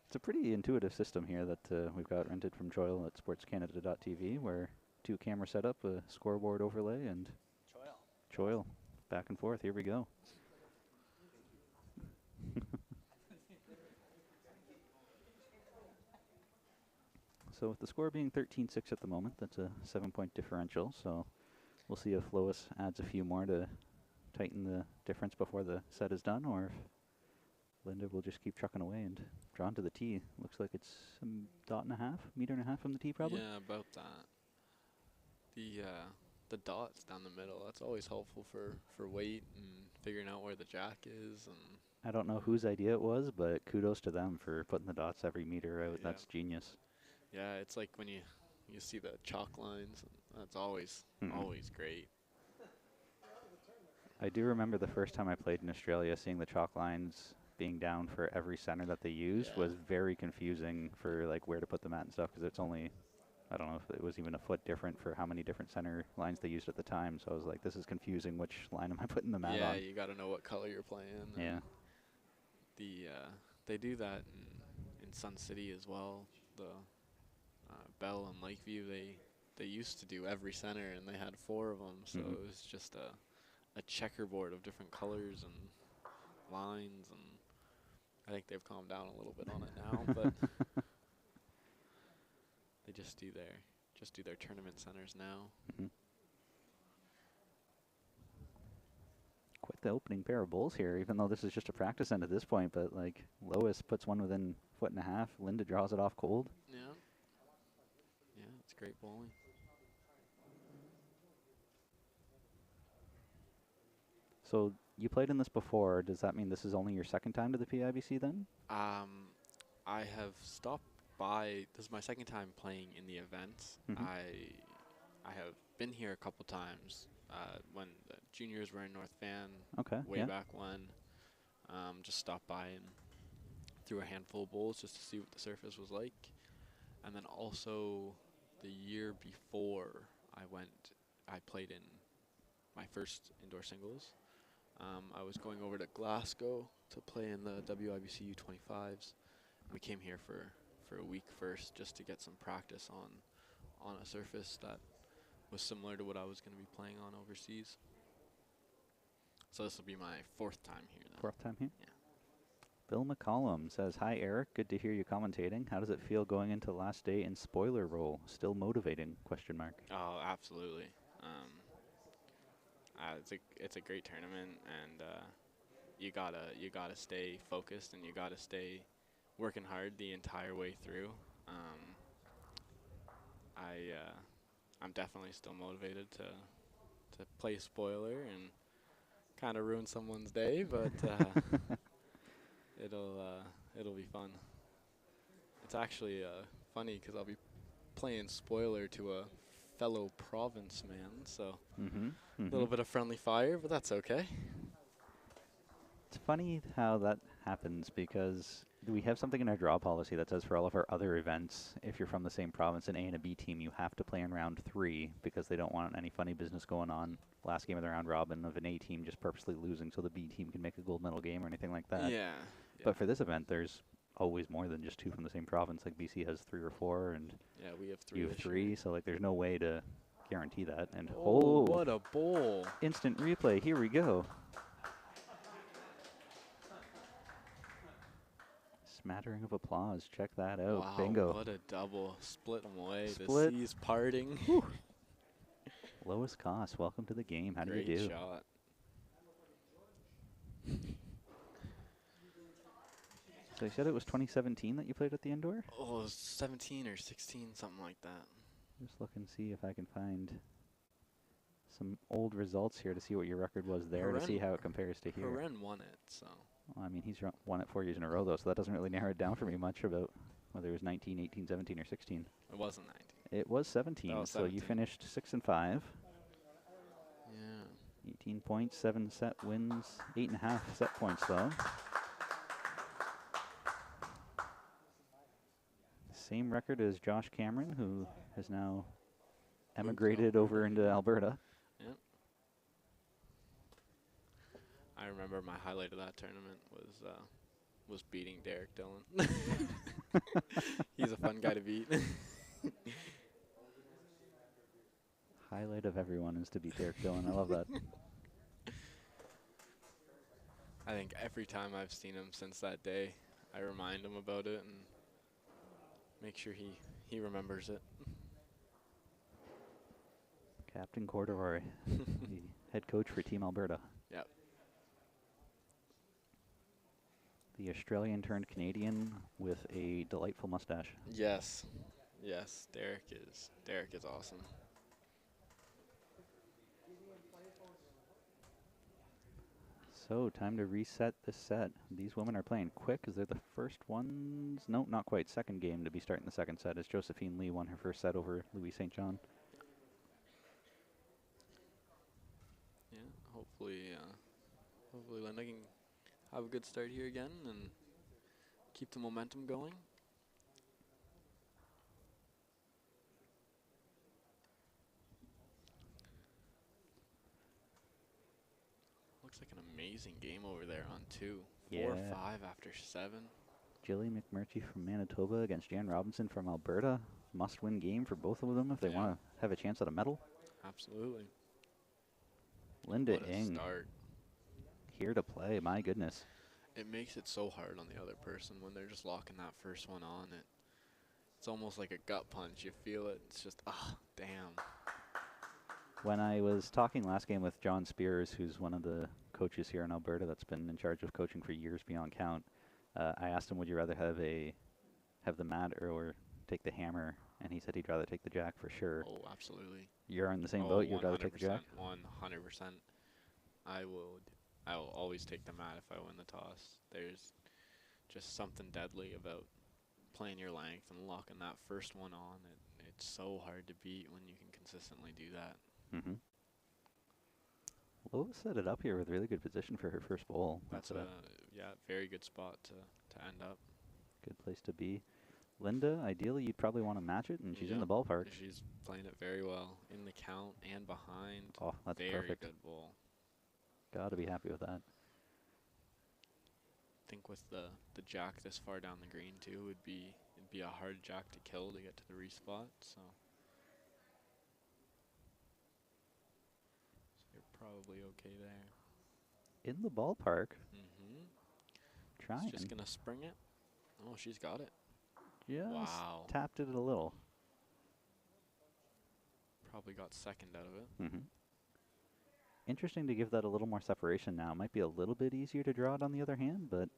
It's a pretty intuitive system here that we've got rented from Joyle at sportscanada.tv, where 2 camera setup, a scoreboard overlay, and Joyle. Back and forth, here we go. So with the score being 13-6 at the moment, that's a 7-point differential. So we'll see if Lois adds a few more to tighten the difference before the set is done, or if Linda will just keep trucking away and draw into the tee. Looks like it's a meter and a half from the tee, probably. Yeah, about that. The dots down the middle, that's always helpful for weight and figuring out where the jack is. And I don't know whose idea it was, but kudos to them for putting the dots every meter out. Yeah. That's genius. Yeah, it's like when you see the chalk lines. That's always great. I do remember the first time I played in Australia, seeing the chalk lines being down for every center that they used was very confusing for like where to put the mat and stuff, because it's only, I don't know if it was even a foot different for how many different center lines they used at the time. So I was like, this is confusing. Which line am I putting the mat on? Yeah, you got to know what color you're playing. Yeah. They do that in Sun City as well. The Bell and Lakeview, they used to do every center, and they had 4 of them. So it was just a checkerboard of different colors and lines, and I think they've calmed down a little bit on it now. But They just do their tournament centers now. Mhm. Quite the opening pair of bowls here, even though this is just a practice end at this point. But like Lois puts one within 1.5 foot. Linda draws it off cold. Yeah. Yeah, it's great bowling. So you played in this before. Does that mean this is only your second time to the PIBC then? I have stopped by. This is my second time playing in the events. Mhm. I have been here a couple times when the juniors were in North Van Okay. way Yeah. back when. Just stopped by and threw a handful of bowls just to see what the surface was like. And then also the year before I played in my first indoor singles. I was going over to Glasgow to play in the WIBC U25s. We came here for a week first just to get some practice on a surface that was similar to what I was going to be playing on overseas. So this will be my fourth time here then. Fourth time here? Yeah. Bill McCollum says, "Hi Eric, good to hear you commentating. How does it feel going into the last day in spoiler role? Still motivating?" Question mark. Oh, absolutely. It's a great tournament, and you gotta stay focused, and you gotta stay working hard the entire way through. I'm definitely still motivated to play spoiler and kind of ruin someone's day, but it'll be fun. It's actually funny because I'll be playing spoiler to a fellow province man, so Mm-hmm. a little bit of friendly fire, but that's okay. It's funny how that happens because we have something in our draw policy that says for all of our other events, if you're from the same province, an A and a B team, you have to play in round 3 because they don't want any funny business going on. Last game of the round robin of an A team just purposely losing so the B team can make a gold medal game or anything like that. Yeah. But for this event, there's always more than just 2 from the same province. Like BC has 3 or 4, and Yeah, we have 3. you have this 3. year. So like, there's no way to guarantee that. And Oh, what a bowl! instant replay. Here we go. Smattering of applause. Check that out. Wow, Bingo. what a double! Split them away. Split. The seas parting. Lois Koss, welcome to the game. How do Great you do? shot. So you said it was 2017 that you played at the indoor? Oh, it was 17 or 16, something like that. Just look and see if I can find some old results here to see what your record was there, to see Haren- how it compares to here. Haren won it, so. Well, I mean, he's won it 4 years in a row, though, so that doesn't really narrow it down for me much about whether it was 19, 18, 17, or 16. It wasn't 19. It was 17, Oh, so you 17. finished 6 and 5. Yeah. 18 points, 7 set wins, 8.5 set points, though. Same record as Josh Cameron, who has now emigrated over into Alberta. Yep. I remember my highlight of that tournament was beating Derek Dillon. He's a fun guy to beat. Highlight of everyone is to beat Derek Dillon. I love that. I think every time I've seen him since that day, I remind him about it and make sure he remembers it. Captain Corduroy, the head coach for Team Alberta. Yep. The Australian turned Canadian with a delightful mustache. Yes. Yes, Derek is awesome. So, time to reset this set. These women are playing quick because they're the first ones. No, not quite. Second game to be starting the second set as Josephine Lee won her first set over Louise St. John. Yeah, hopefully Linda can have a good start here again and keep the momentum going. Looks like an amazing game over there on 2. 4-5 after 7. Jilly McMurtry from Manitoba against Jan Robinson from Alberta. Must-win game for both of them if they Yeah. want to have a chance at a medal. Absolutely. Linda What a Ing start. here to play. My goodness. It makes it so hard on the other person when they're just locking that first one on. It's almost like a gut punch. You feel it. It's just, ah, damn. When I was talking last game with John Spears, who's one of the coaches here in Alberta that's been in charge of coaching for years beyond count, I asked him, would you rather have the mat or take the hammer? And he said he'd rather take the jack for sure. Oh, absolutely. You're in the same boat. You'd rather take the jack? 100%. I will always take the mat if I win the toss. There's just something deadly about playing your length and locking that first one on. It's so hard to beat when you can consistently do that. Mm-hmm. Lois set it up here with really good position for her first bowl. That's a very good spot to end up. Good place to be. Linda, ideally you'd probably want to match it, and she's in the ballpark. She's playing it very well in the count and behind. Oh, that's very perfect. Good bowl. Gotta be happy with that. I think with the jack this far down the green too, it'd be a hard jack to kill to get to the respot. So you're probably okay there. In the ballpark. Mm-hmm. Trying. Just gonna spring it. Oh, she's got it. Just wow. Tapped it a little. Probably got second out of it. Mm-hmm. Interesting to give that a little more separation now. Might be a little bit easier to draw it on the other hand, but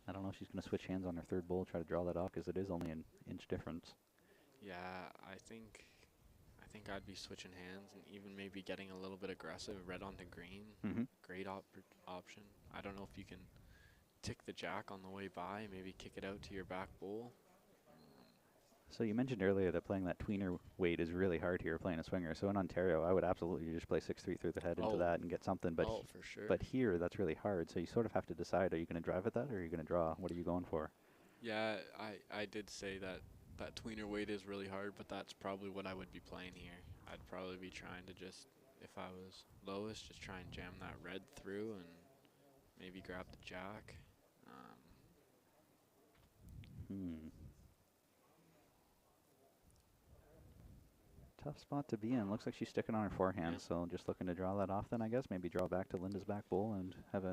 I don't know if she's going to switch hands on her third bowl, try to draw that off, because it is only an inch difference. Yeah, I think I'd be switching hands and even maybe getting a little bit aggressive, red onto green. Mm-hmm. Great option. I don't know if you can tick the jack on the way by, maybe kick it out to your back bowl. So you mentioned earlier that playing that tweener weight is really hard here, playing a swinger. So in Ontario, I would absolutely just play 6-3 through the head into that and get something. But for sure. But here, that's really hard. So you sort of have to decide: are you going to drive at that, or are you going to draw? What are you going for? Yeah, I did say that tweener weight is really hard, but that's probably what I would be playing here. I'd probably be trying to just, if I was Lois, just try and jam that red through and maybe grab the jack. Tough spot to be in. Looks like she's sticking on her forehand, so just looking to draw that off then, I guess. Maybe draw back to Linda's back bowl and have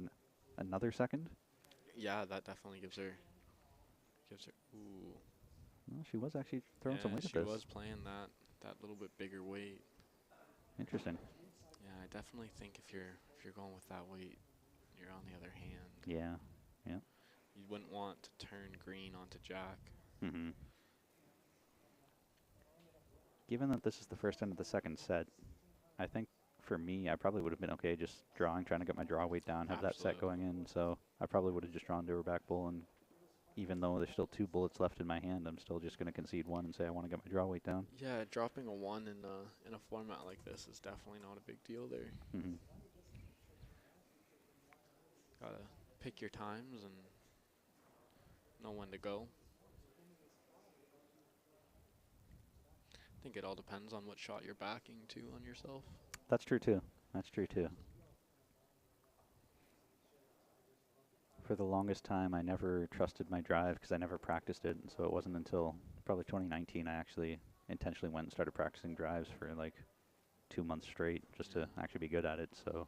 another second. Yeah, that definitely gives her. Ooh. Well, she was actually throwing some weight at this. She was playing that little bit bigger weight. Interesting. Yeah, I definitely think if you're going with that weight, you're on the other hand. Yeah. Yeah. You wouldn't want to turn green onto jack. Mm-hmm. Given that this is the first end of the second set, I think for me, I probably would have been okay just trying to get my draw weight down, have that set going in. So I probably would have just drawn to her back bowl, and even though there's still 2 bullets left in my hand, I'm still just going to concede 1 and say I want to get my draw weight down. Yeah, dropping a 1 in a format like this is definitely not a big deal there. Mm-hmm. Gotta pick your times and know when to go. I think it all depends on what shot you're backing too on yourself. That's true too. That's true too. For the longest time, I never trusted my drive because I never practiced it. And so it wasn't until probably 2019 I actually intentionally went and started practicing drives for like 2 months straight just to actually be good at it. So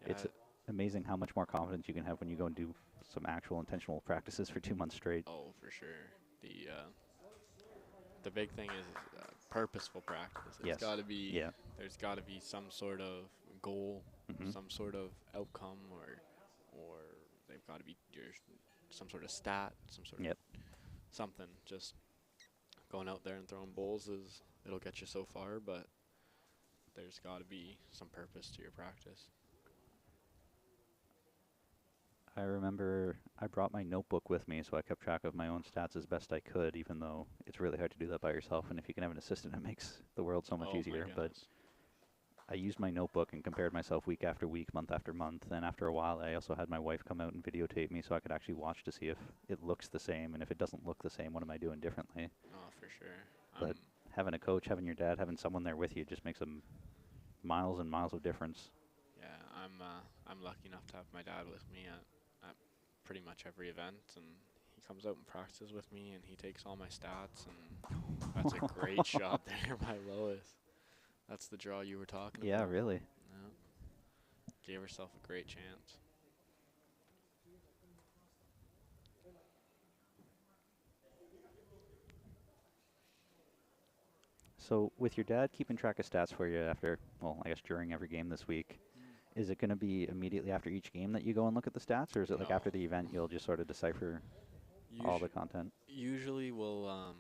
it's amazing how much more confidence you can have when you go and do some actual intentional practices for 2 months straight. Oh, for sure. The big thing is purposeful practice. It's got to be. There's got to be some sort of goal, some sort of outcome, or they've got to be some sort of stat, some sort of something. Just going out there and throwing bowls it'll get you so far, but there's got to be some purpose to your practice. I remember I brought my notebook with me, so I kept track of my own stats as best I could, even though it's really hard to do that by yourself. And if you can have an assistant, it makes the world so much easier. But I used my notebook and compared myself week after week, month after month. And after a while, I also had my wife come out and videotape me so I could actually watch to see if it looks the same. And if it doesn't look the same, what am I doing differently? Oh, for sure. But having a coach, having your dad, having someone there with you just makes miles and miles of difference. Yeah, I'm lucky enough to have my dad with me at pretty much every event, and he comes out and practices with me, and he takes all my stats, and that's a great shot there by Lois. That's the draw you were talking about. Yeah, really. Yeah. Gave herself a great chance. So with your dad keeping track of stats for you after, well, I guess during every game this week, is it going to be immediately after each game that you go and look at the stats, or is it like after the event you'll just sort of decipher all the content? Usually we'll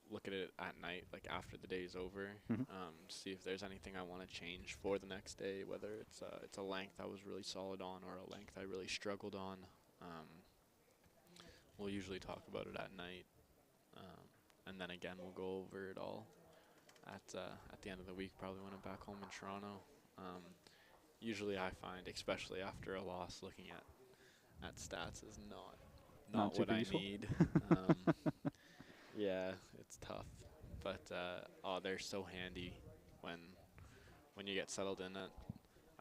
look at it at night, like after the day's over, see if there's anything I want to change for the next day, whether it's a length I was really solid on or a length I really struggled on. We'll usually talk about it at night, and then again we'll go over it all at the end of the week, probably when I'm back home in Toronto. Usually I find, especially after a loss, looking at stats is not what I need. Yeah, it's tough, but they're so handy when you get settled in at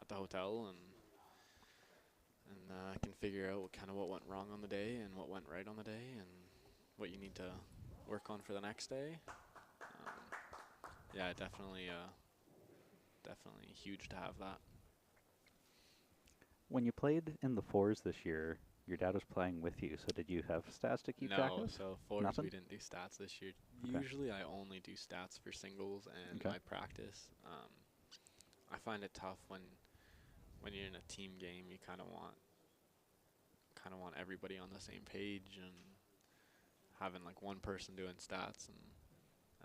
the hotel and can figure out what went wrong on the day and what went right on the day and what you need to work on for the next day. Yeah, definitely huge to have that. When you played in the fours this year, your dad was playing with you, so did you have stats to keep track of? No, so fours Nothing? we didn't do stats this year. Okay. Usually I only do stats for singles and my practice. I find it tough when you're in a team game. You kind of want everybody on the same page, and having like one person doing stats and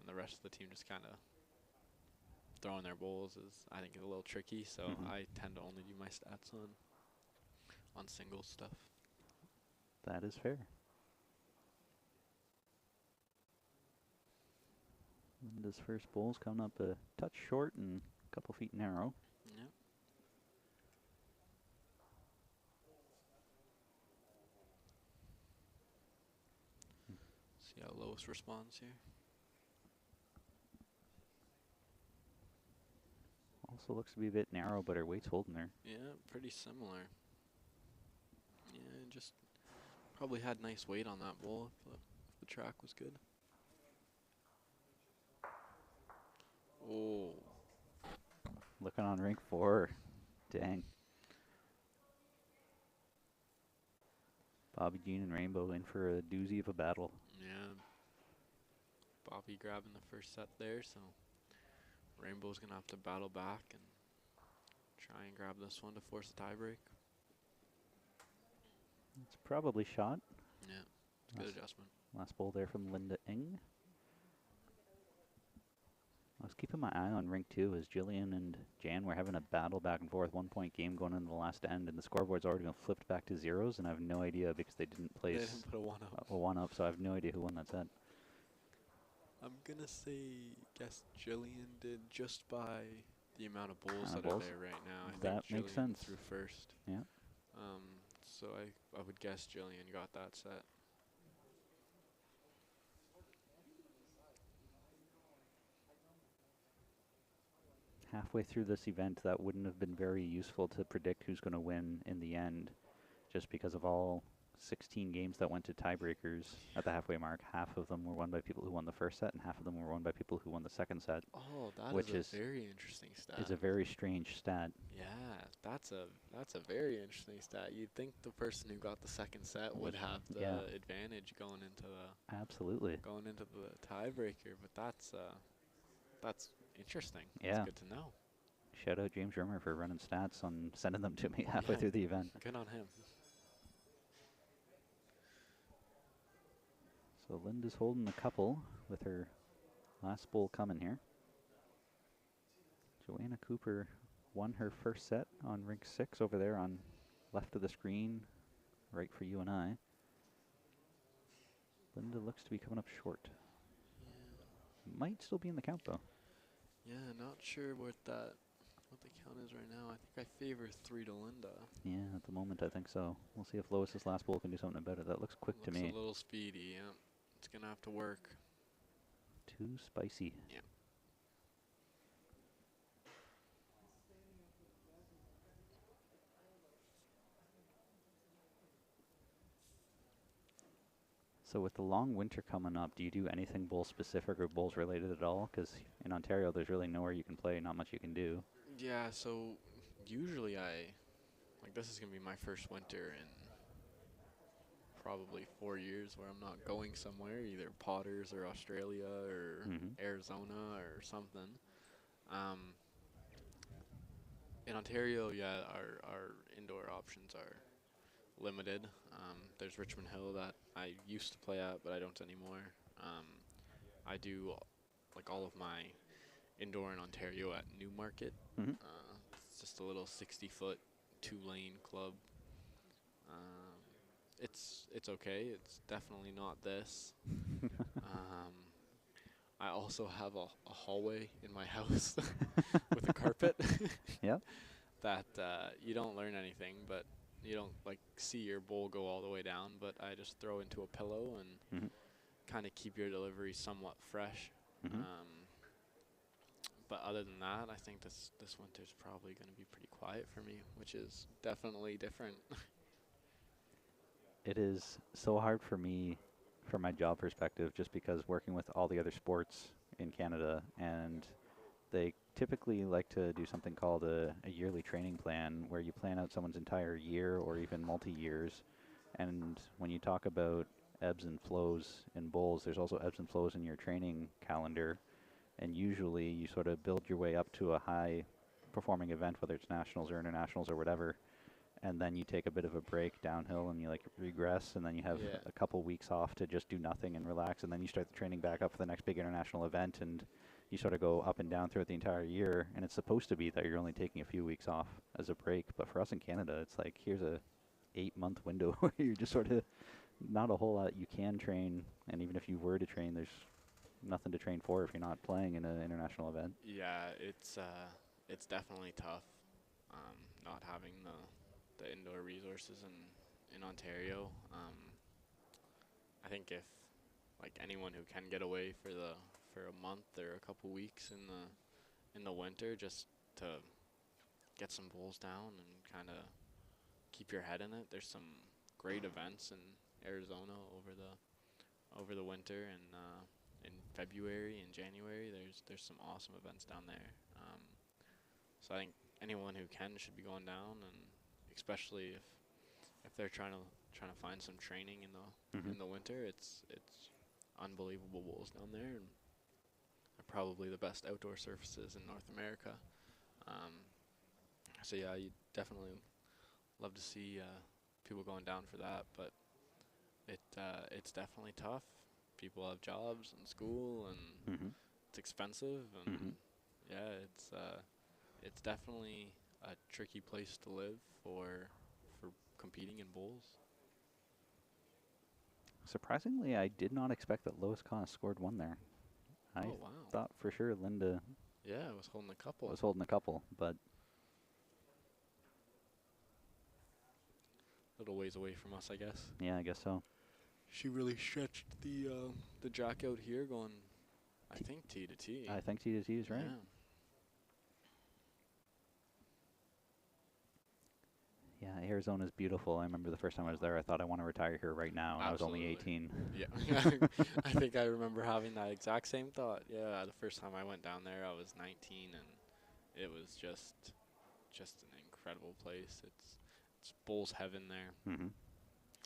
the rest of the team just kind of throwing their bowls is, I think, a little tricky. So I tend to only do my stats on singles stuff. That is fair. Linda's first bowl's coming up a touch short and a couple feet narrow. Yep. See how Lois responds here. Also looks to be a bit narrow, but her weight's holding her. Yeah, pretty similar. Yeah, just probably had nice weight on that bowl if the track was good. Oh. Looking on rink 4. Dang. Bobby Jean and Rainbow in for a doozy of a battle. Yeah. Bobby grabbing the first set there, so Rainbow's going to have to battle back and try and grab this one to force a tiebreak. It's probably shot. Yeah, it's a good adjustment. Last bowl there from Linda Ng. I was keeping my eye on rink 2 as Jillian and Jan were having a battle back and forth, 1 point game going into the last end, and the scoreboard's already been flipped back to zeros, and I have no idea because they didn't place They didn't put a 1-up. a 1-up, so I have no idea who won that set. I'm gonna guess Jillian did, just by the amount of bowls that bowls? are there right now. I That think makes Jillian sense. threw first. Yeah. So I would guess Jillian got that set. Halfway through this event, that wouldn't have been very useful to predict who's going to win in the end, just because of all 16 games that went to tiebreakers at the halfway mark. Half of them were won by people who won the first set, and half of them were won by people who won the second set. Oh, that which is a very interesting stat. It's a very strange stat. Yeah, that's a very interesting stat. You'd think the person who got the second set would have the advantage going into the tiebreaker, but that's interesting. Yeah. That's good to know. Shout out James Rimmer for running stats on sending them to me halfway through the event. Good on him. So Linda's holding a couple with her last bowl coming here. Joanna Cooper won her first set on rink 6 over there on left of the screen, right for you and I. Linda looks to be coming up short. Yeah. Might still be in the count though. Yeah, not sure what the count is right now. I think I favor 3 to Linda. Yeah, at the moment I think so. We'll see if Lois's last bowl can do something about it. That looks quick to me. Looks a little speedy, yeah. It's gonna have to work. Too spicy. Yeah. So with the long winter coming up, do you do anything bowl specific or bowls related at all? Because in Ontario, there's really nowhere you can play, not much you can do. Yeah, so usually this is gonna be my first winter probably 4 years where I'm not going somewhere, either Potters or Australia or Arizona or something. Um, in Ontario, yeah, our indoor options are limited. There's Richmond Hill that I used to play at, but I don't anymore. I do like all of my indoor in Ontario at Newmarket. Mhm. It's just a little 60-foot, 2-lane club. Um, it's okay. It's definitely not this. Um, I also have a hallway in my house with a carpet Yep. that you don't learn anything, but you don't like see your bowl go all the way down. But I just throw into a pillow and Mhm. kind of keep your delivery somewhat fresh. Mhm. But other than that, I think this winter's probably going to be pretty quiet for me, which is definitely different. It is so hard for me, from my job perspective, just because working with all the other sports in Canada, and they typically like to do something called a yearly training plan, where you plan out someone's entire year or even multi-years. And when you talk about ebbs and flows in bowls, there's also ebbs and flows in your training calendar. And usually you sort of build your way up to a high performing event, whether it's nationals or internationals or whatever, and then you take a bit of a break downhill and you like regress, and then you have Yeah. a couple weeks off to just do nothing and relax, and then you start the training back up for the next big international event, and you sort of go up and down throughout the entire year. And it's supposed to be that you're only taking a few weeks off as a break, but for us in Canada, it's like here's a 8-month window where you're just sort of not a whole lot you can train, and even if you were to train, there's nothing to train for if you're not playing in an international event. Yeah, it's definitely tough, not having the indoor resources in Ontario. I think if like anyone who can get away for a month or a couple weeks in the winter just to get some bowls down and kind of keep your head in it. There's some great events in Arizona over the winter and in February and January. There's some awesome events down there. So I think anyone who can should be going down, and especially if they're trying to find some training in the winter, it's unbelievable bowls down there, and they're probably the best outdoor surfaces in North America. So yeah, you definitely love to see people going down for that, but it's definitely tough. People have jobs and school, and Mm-hmm. it's expensive, and Mm-hmm. yeah, it's definitely a tricky place to live for competing in bowls. Surprisingly, I did not expect that Lois Connor scored one there. I Oh wow! thought for sure Linda Yeah, I was holding a couple. was holding a couple, but Little ways away from us, I guess. yeah, I guess so. She really stretched the jack out here, going, I think T to T. I think T to T is right. Yeah. Yeah, Arizona's beautiful. I remember the first time I was there, I thought I want to retire here right now. And I was only Absolutely. 18. Yeah, I think I remember having that exact same thought. Yeah, the first time I went down there, I was 19, and it was just an incredible place. It's bowls heaven there Mm-hmm.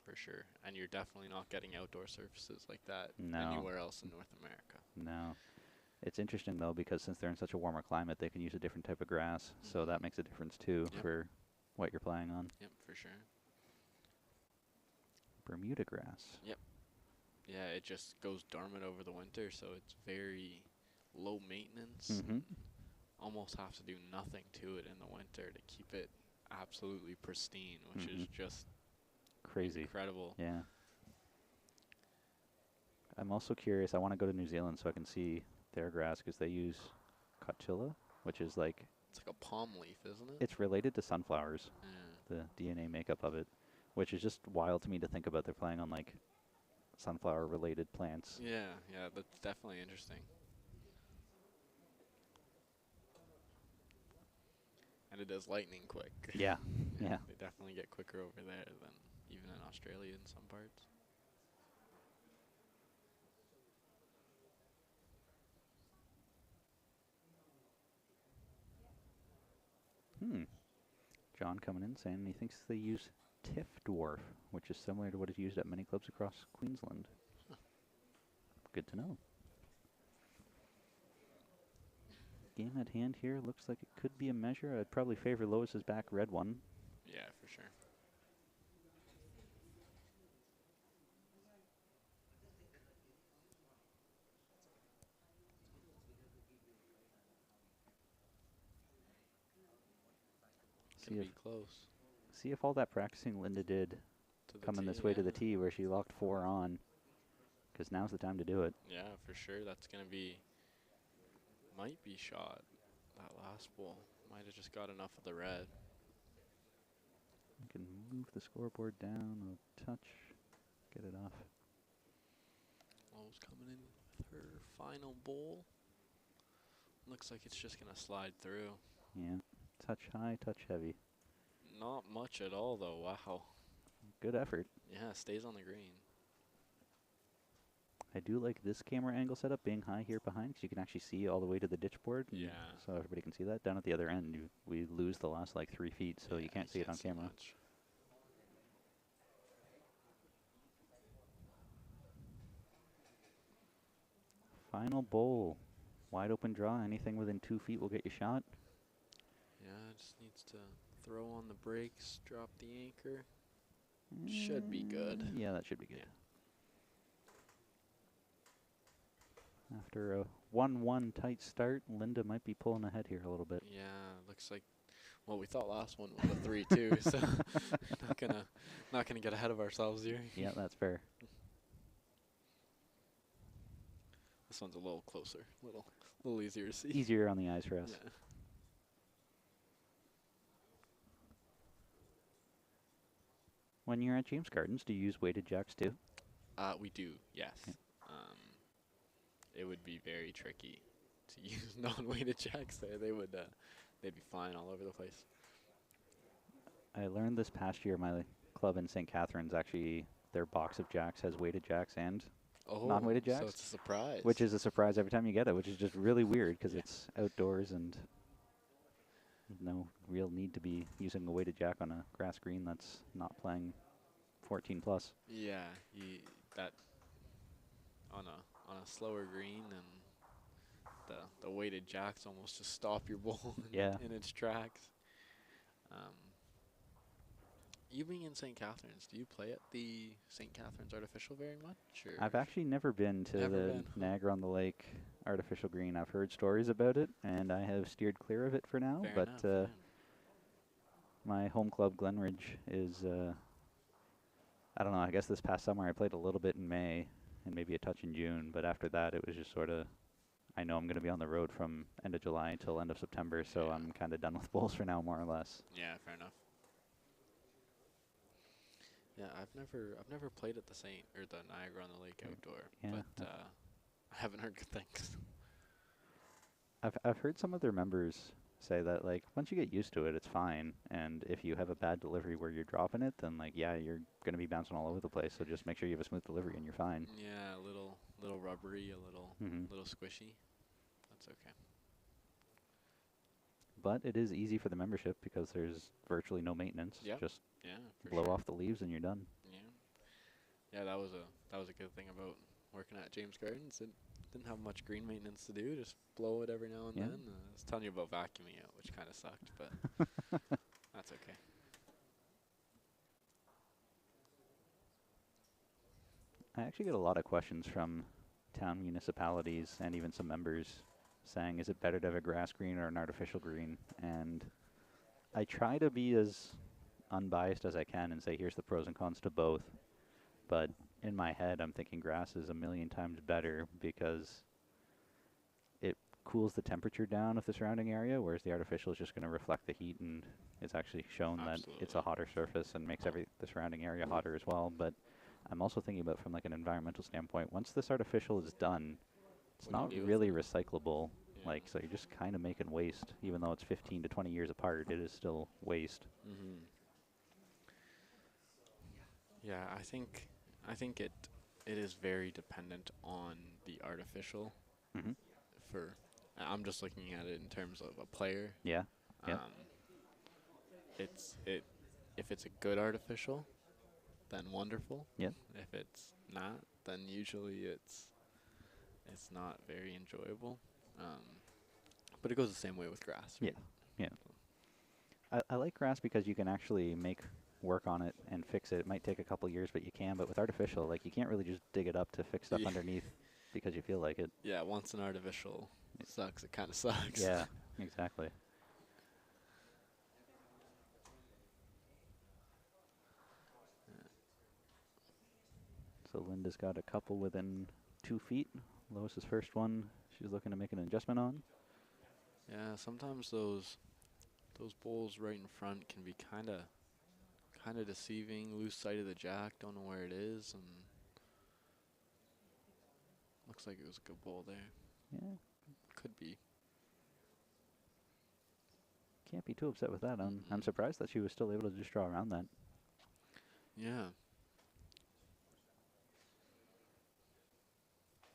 for sure, and you're definitely not getting outdoor surfaces like that No. anywhere else in North America. No. It's interesting, though, because since they're in such a warmer climate, they can use a different type of grass. So that makes a difference, too, Yep. for what you're playing on. Yep, for sure. Bermuda grass. Yeah, it just goes dormant over the winter, so it's very low maintenance. Mm-hmm. Almost have to do nothing to it in the winter to keep it absolutely pristine, which is just Crazy. incredible. Yeah. I'm also curious. I want to go to New Zealand so I can see their grass, because they use Coachella, which is like, It's like a palm leaf, isn't it? it's related to sunflowers, Yeah. the DNA makeup of it, which is just wild to me to think about. They're playing on like sunflower related plants. Yeah, that's definitely interesting. And it is lightning quick. Yeah. Yeah. They definitely get quicker over there than even in Australia in some parts. John coming in saying he thinks they use Tiff Dwarf, which is similar to what is used at many clubs across Queensland. Good to know. Game at hand here looks like it could be a measure. I'd probably favor Lois's back red one. Yeah, for sure. Gonna be close. See if all that practicing Linda did coming this way to the tee where she locked 4 on. Because now's the time to do it. Yeah, for sure. That's going to be, might be shot. That last ball might have just got enough of the red. You can move the scoreboard down a touch, get it off. Lowe's coming in with her final bowl. Looks like it's just going to slide through. Yeah, touch high, touch heavy. Not much at all, though. Wow. Good effort. Yeah, stays on the green. I do like this camera angle setup being high here behind because you can actually see all the way to the ditch board. Yeah. So everybody can see that. Down at the other end, we lose the last like 3 feet, so you can't see it on camera. Much. Final bowl. Wide open draw. Anything within 2 feet will get you shot. Yeah, just needs to throw on the brakes, drop the anchor. Should be good. Yeah, that should be good. Yeah. After a 1-1 tight start, Linda might be pulling ahead here a little bit. Yeah, looks like, well, we thought last one was a 3-2, so not gonna get ahead of ourselves here. Yeah, that's fair. This one's a little closer, little easier to see. Easier on the eyes for us. Yeah. When you're at James Gardens, do you use weighted jacks too? We do, yes. Okay. It would be very tricky to use non-weighted jacks there. They would, they'd be flying all over the place. I learned this past year, my club in St. Catharines, actually, their box of jacks has weighted jacks and non-weighted jacks. So it's a surprise. Which is a surprise every time you get it, which is just really weird because it's outdoors and no real need to be using a weighted jack on a grass green that's not playing 14 plus. Yeah, that on a slower green, and the weighted jacks almost just stop your ball in its tracks. You being in St. Catharines, do you play at the St. Catharines Artificial very much? Or I've actually never been to the Niagara-on-the-Lake Artificial Green. I've heard stories about it, and I have steered clear of it for now. Fair but enough, my home club, Glenridge, is, I don't know, I guess this past summer I played a little bit in May and maybe a touch in June, but after that it was just sort of, I know I'm going to be on the road from end of July until end of September, so I'm kind of done with bowls for now, more or less. Yeah, fair enough. Yeah, I've never played at the Niagara-on-the-Lake outdoor, but I haven't heard good things. I've heard some of their members say that, like, once you get used to it, it's fine, and if you have a bad delivery where you're dropping it, then, like, yeah, you're going to be bouncing all over the place, so just make sure you have a smooth delivery and you're fine. Yeah, a little rubbery, a little squishy. That's okay. But it is easy for the membership because there's virtually no maintenance. Yep. Just Yeah, blow off the leaves and you're done. Yeah, that was a good thing about working at James Gardens. It didn't have much green maintenance to do. Just blow it every now and then. I was telling you about vacuuming it, which kind of sucked, but that's okay. I actually get a lot of questions from town municipalities and even some members saying, is it better to have a grass green or an artificial green? And I try to be as unbiased as I can and say, here's the pros and cons to both. But in my head, I'm thinking grass is a million times better because it cools the temperature down of the surrounding area, whereas the artificial is just going to reflect the heat, and it's actually shown that it's a hotter surface and makes the surrounding area hotter as well. But I'm also thinking about from like an environmental standpoint, once this artificial is done, it's not really recyclable. Yeah. Like, so you're just kind of making waste, even though it's 15 to 20 years apart, it is still waste. Mm-hmm. Yeah, I think it is very dependent on the artificial. Mm-hmm. I'm just looking at it in terms of a player. Yeah. It if it's a good artificial, then wonderful. Yep. If it's not, then usually it's not very enjoyable. But it goes the same way with grass. Yeah. Right? Yeah. I like grass because you can actually make work on it and fix it. It might take a couple years, but you can. But with artificial, like, you can't really just dig it up to fix stuff Yeah. underneath because you feel like it. Yeah, once an artificial sucks, it kind of sucks. Yeah, exactly. So Linda's got a couple within 2 feet. Lois's first one, she's looking to make an adjustment on. Yeah, sometimes those bowls right in front can be kind of deceiving. Lose sight of the jack, don't know where it is, and looks like it was a good bowl there. Yeah, Could be. can't be too upset with that. I'm surprised that she was still able to just draw around that. Yeah.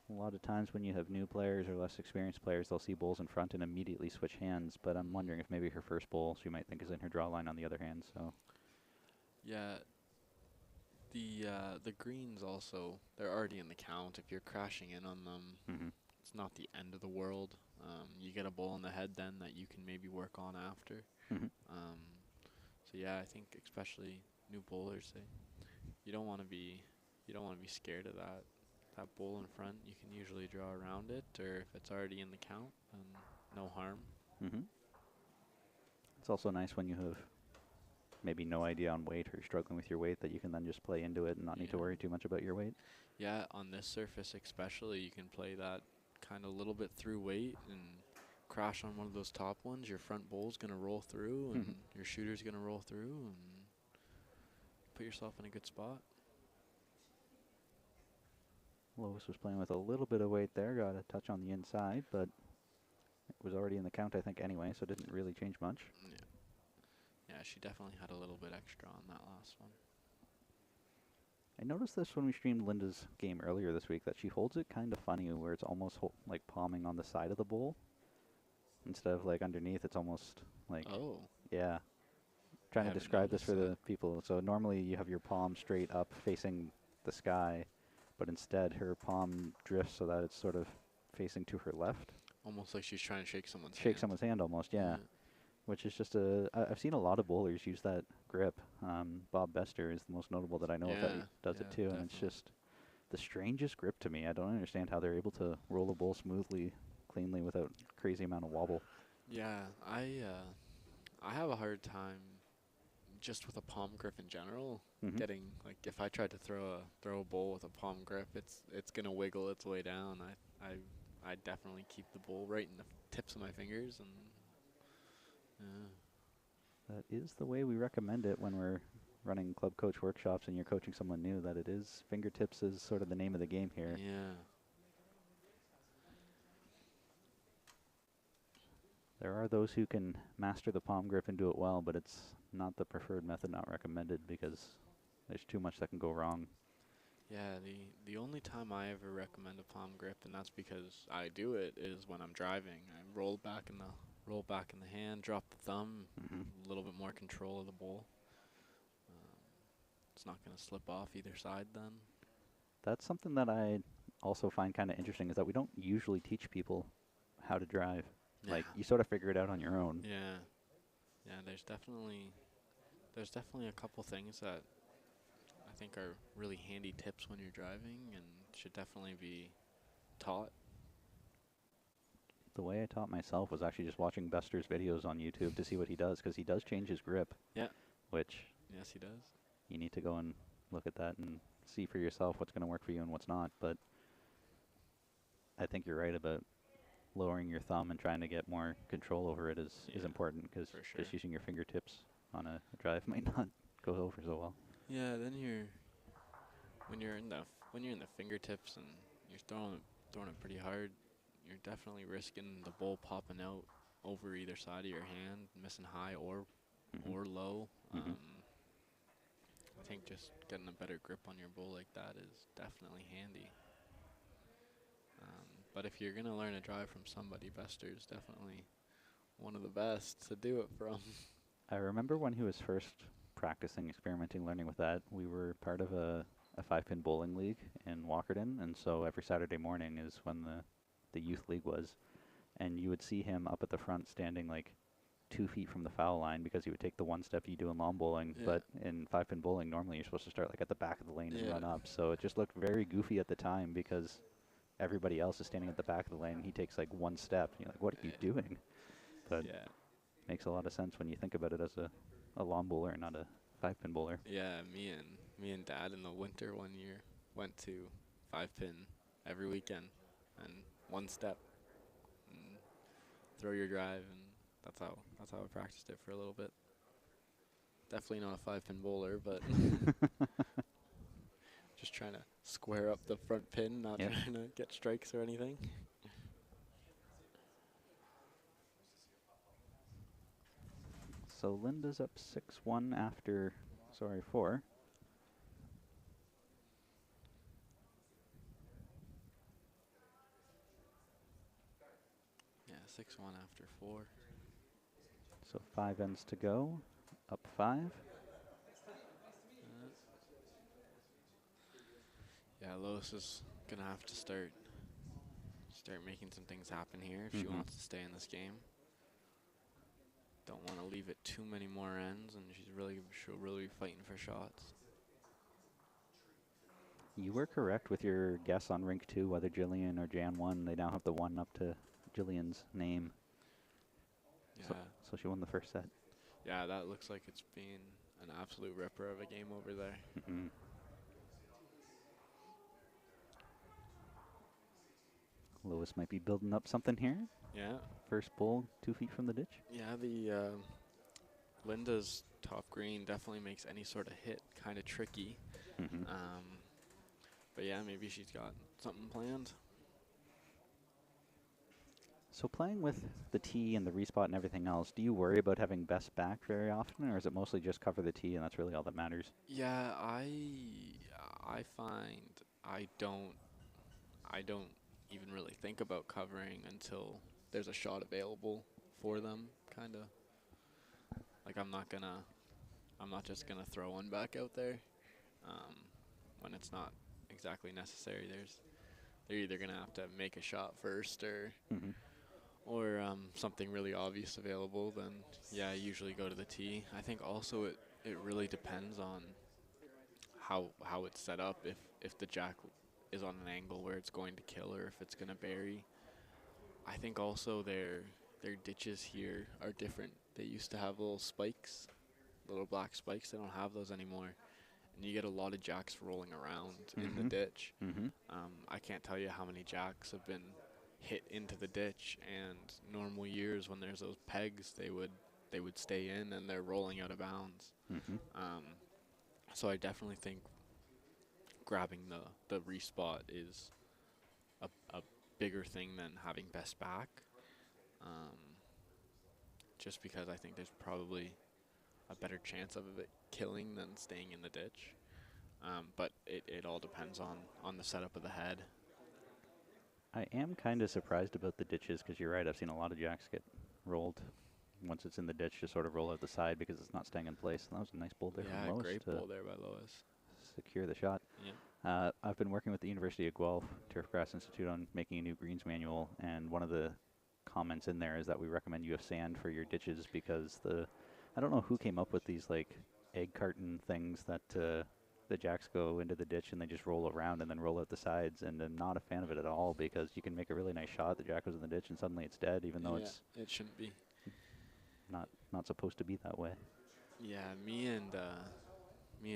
A lot of times when you have new players or less experienced players, they'll see bowls in front and immediately switch hands. But I'm wondering if maybe her first bowl she might think is in her draw line on the other hand. So Yeah. The greens also, they're already in the count. If you're crashing in on them, it's not the end of the world. You get a bowl in the head then that you can maybe work on after. So yeah, I think especially new bowlers, you don't want to be scared of that bowl in front. You can usually draw around it, or if it's already in the count, then no harm. It's also nice when you have maybe no idea on weight or you're struggling with your weight that you can then just play into it and not need to worry too much about your weight. Yeah, on this surface especially, you can play that kind of a little bit through weight and crash on one of those top ones. Your front bowl's going to roll through, and your shooter's going to roll through, and put yourself in a good spot. Lois was playing with a little bit of weight there, got a touch on the inside, but it was already in the count, I think, anyway, so it didn't really change much. Yeah, she definitely had a little bit extra on that last one. I noticed this when we streamed Linda's game earlier this week, that she holds it kind of funny, where it's almost like palming on the side of the bowl. Instead of like underneath, it's almost like... Oh. Yeah. Trying to describe this for the people. So normally you have your palm straight up facing the sky, but instead her palm drifts so that it's sort of facing to her left. Almost like she's trying to shake someone's hand. Shake someone's hand almost, yeah. Which is just I've seen a lot of bowlers use that grip. Bob Bester is the most notable that I know of that he does it too, and it's just the strangest grip to me. I don't understand how they're able to roll the bowl smoothly, cleanly, without crazy amount of wobble. Yeah, I have a hard time just with a palm grip in general. Getting, like, if I tried to throw a bowl with a palm grip, it's gonna wiggle its way down. I definitely keep the bowl right in the tips of my fingers, and that is the way we recommend it when we're running club coach workshops and you're coaching someone new, that it is fingertips is sort of the name of the game here. Yeah. There are those who can master the palm grip and do it well, but it's not the preferred method, not recommended, because there's too much that can go wrong. Yeah, the only time I ever recommend a palm grip, and that's because I do it, is when I'm driving. I roll back in the hand, drop the thumb, a little bit more control of the bowl. It's not going to slip off either side then. That's something that I also find kind of interesting, is that we don't usually teach people how to drive. Yeah. Like, you sort of figure it out on your own. Yeah. Yeah, there's definitely a couple things that I think are really handy tips when you're driving and should definitely be taught. The way I taught myself was actually just watching Bester's videos on YouTube to see what he does, because he does change his grip. Yeah. Which... Yes, he does. You need to go and look at that and see for yourself what's going to work for you and what's not. But I think you're right about lowering your thumb and trying to get more control over it is important, because just using your fingertips on a drive might not go over so well. Yeah, then when you're in the fingertips and you're throwing it pretty hard, you're definitely risking the bowl popping out over either side of your hand, missing high or low. I think just getting a better grip on your bowl like that is definitely handy. But if you're going to learn to drive from somebody, Bester's definitely one of the best to do it from. I remember when he was first practicing, experimenting, learning with that. We were part of a 5-pin bowling league in Walkerton, and so every Saturday morning is when the youth league was, and you would see him up at the front standing like 2 feet from the foul line because he would take the one step you do in lawn bowling. Yeah. But in 5-pin bowling, normally you're supposed to start like at the back of the lane and Yeah. run up. So it just looked very goofy at the time because everybody else is standing at the back of the lane. And he takes like one step. You're like, what are you doing? But Yeah. makes a lot of sense when you think about it as a lawn bowler, not a 5-pin bowler. Yeah, me and Dad in the winter one year went to 5-pin every weekend and one step and throw your drive, and that's how I practiced it for a little bit. Definitely not a 5-pin bowler, but just trying to square up the front pin, not Yep. trying to get strikes or anything. So Linda's up 6-1 after, 4. Yeah, 6-1 after 4. So 5 ends to go, up 5. Yeah, Lois is gonna have to start making some things happen here if she Mhm. wants to stay in this game. Don't want to leave it too many more ends, and she'll really be fighting for shots. You were correct with your guess on rink 2, whether Jillian or Jan won. They now have the 1 up to Jillian's name. Yeah, So she won the first set. yeah, that looks like it's been an absolute ripper of a game over there. Mm-hmm. Lois might be building up something here. Yeah, First bowl, 2 feet from the ditch. yeah. The Linda's top green definitely makes any sort of hit kind of tricky. Mm-hmm. But yeah, maybe she's got something planned. So playing with the tee and the respot and everything else, do you worry about having best back very often, or is it mostly just cover the tee and that's really all that matters? Yeah, I find I don't even really think about covering until there's a shot available for them, kind of. Like I'm not just gonna throw one back out there when it's not exactly necessary. They're either gonna have to make a shot first Mm-hmm. or something really obvious available. Then yeah, I usually go to the tee. I think also it really depends on how it's set up. If the jack is on an angle where it's going to kill or if it's going to bury. I think also their ditches here are different. They used to have little spikes, little black spikes. They don't have those anymore. And you get a lot of jacks rolling around in the ditch. Mm-hmm. I can't tell you how many jacks have been hit into the ditch, and normal years when there's those pegs, they would stay in and they're rolling out of bounds. Mm-hmm. So I definitely think grabbing the respot is a bigger thing than having best back. Just because I think there's probably a better chance of it killing than staying in the ditch. But it all depends on the setup of the head. I am kind of surprised about the ditches because you're right. I've seen a lot of jacks get rolled once it's in the ditch, just sort of roll out the side because it's not staying in place. And that was a nice bowl there from Yeah, Lois great to ball there by Lois. secure the shot. Yeah. I've been working with the University of Guelph Turfgrass Institute on making a new greens manual, and one of the comments in there is that we recommend you have sand for your ditches because I don't know who came up with these like egg carton things that the jacks go into the ditch and they just roll around and then roll out the sides, and I'm not a fan of it at all because you can make a really nice shot. The jack goes in the ditch and suddenly it's dead, even though it's it shouldn't be. not supposed to be that way. Yeah, me and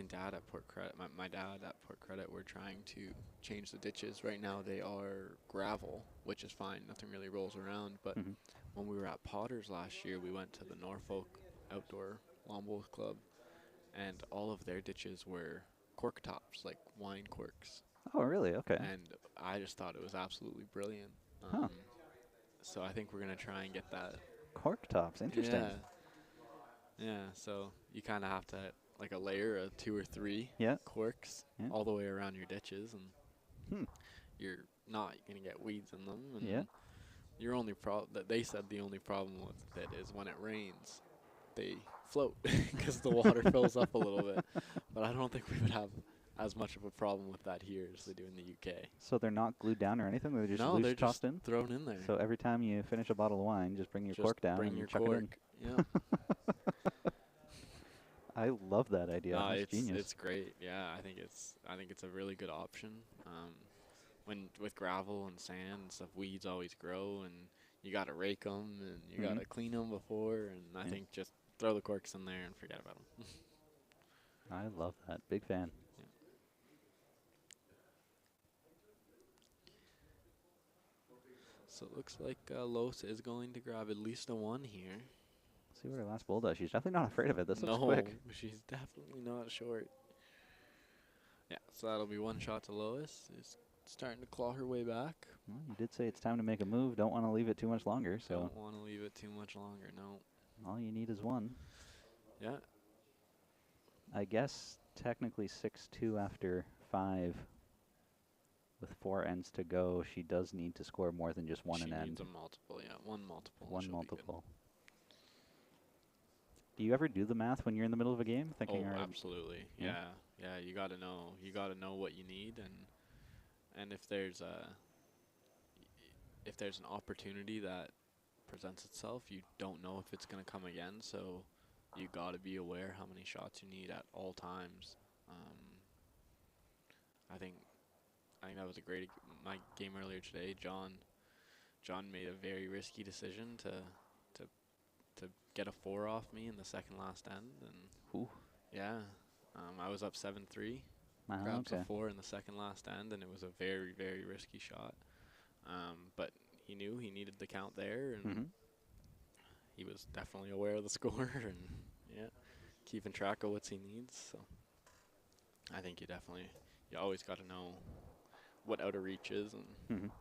Dad at Port Credit, my dad at Port Credit, we're trying to change the ditches. Right now they are gravel, which is fine. Nothing really rolls around. But Mhm. when we were at Potter's last year, we went to the Norfolk Outdoor Lawn Bowls Club, and all of their ditches were cork tops, like wine corks. Oh, really? Okay. And I just thought it was absolutely brilliant. Huh. So I think we're going to try and get that. Cork tops. Interesting. Yeah, so you kind of have to, like a layer of 2 or 3 Yeah. corks Yeah. all the way around your ditches, and Hmm. you're not going to get weeds in them. And Yeah. your only problem, that they said the only problem with it is when it rains. they float because the water fills up a little bit. But I don't think we would have as much of a problem with that here as they do in the UK. So they're not glued down or anything? They're just No, loose they're tossed just in? thrown in there. So every time you finish a bottle of wine, just bring your Just cork down bring and your chuck cork. it Yeah. in. I love that idea. No, That's it's genius. it's great. Yeah, I think it's a really good option. When with gravel and sand and stuff, weeds always grow, and you got to rake them and you got to clean them before. And I think just throw the corks in there and forget about them. I love that. Big fan. Yeah. So it looks like Los is going to grab at least a 1 here. See what her last bull does. She's definitely not afraid of it. This looks No, quick. she's definitely not short. Yeah, so that'll be 1 shot to Lois. Is starting to claw her way back. Well, you did say it's time to make a move. Don't want to leave it too much longer. So Don't want to leave it too much longer. No. all you need is 1. Yeah. I guess technically 6-2 after 5 with 4 ends to go. She does need to score more than just 1 she an end. needs a multiple. Yeah, 1 multiple. 1 she'll be good. multiple. Do you ever do the math when you're in the middle of a game? Thinking, Oh, all right, absolutely. Yeah. Yeah. You gotta know. You gotta know what you need, and if there's an opportunity that presents itself, you don't know if it's gonna come again. So you gotta be aware how many shots you need at all times. I think that was a great my game earlier today. John made a very risky decision to get a 4 off me in the second last end, and Ooh. yeah, I was up 7-3. Ah, Grabs okay. a 4 in the second last end, and it was a very, very risky shot. But he knew he needed the count there, and he was definitely aware of the score, and yeah, keeping track of what he needs. So I think you always got to know what out of reach is, and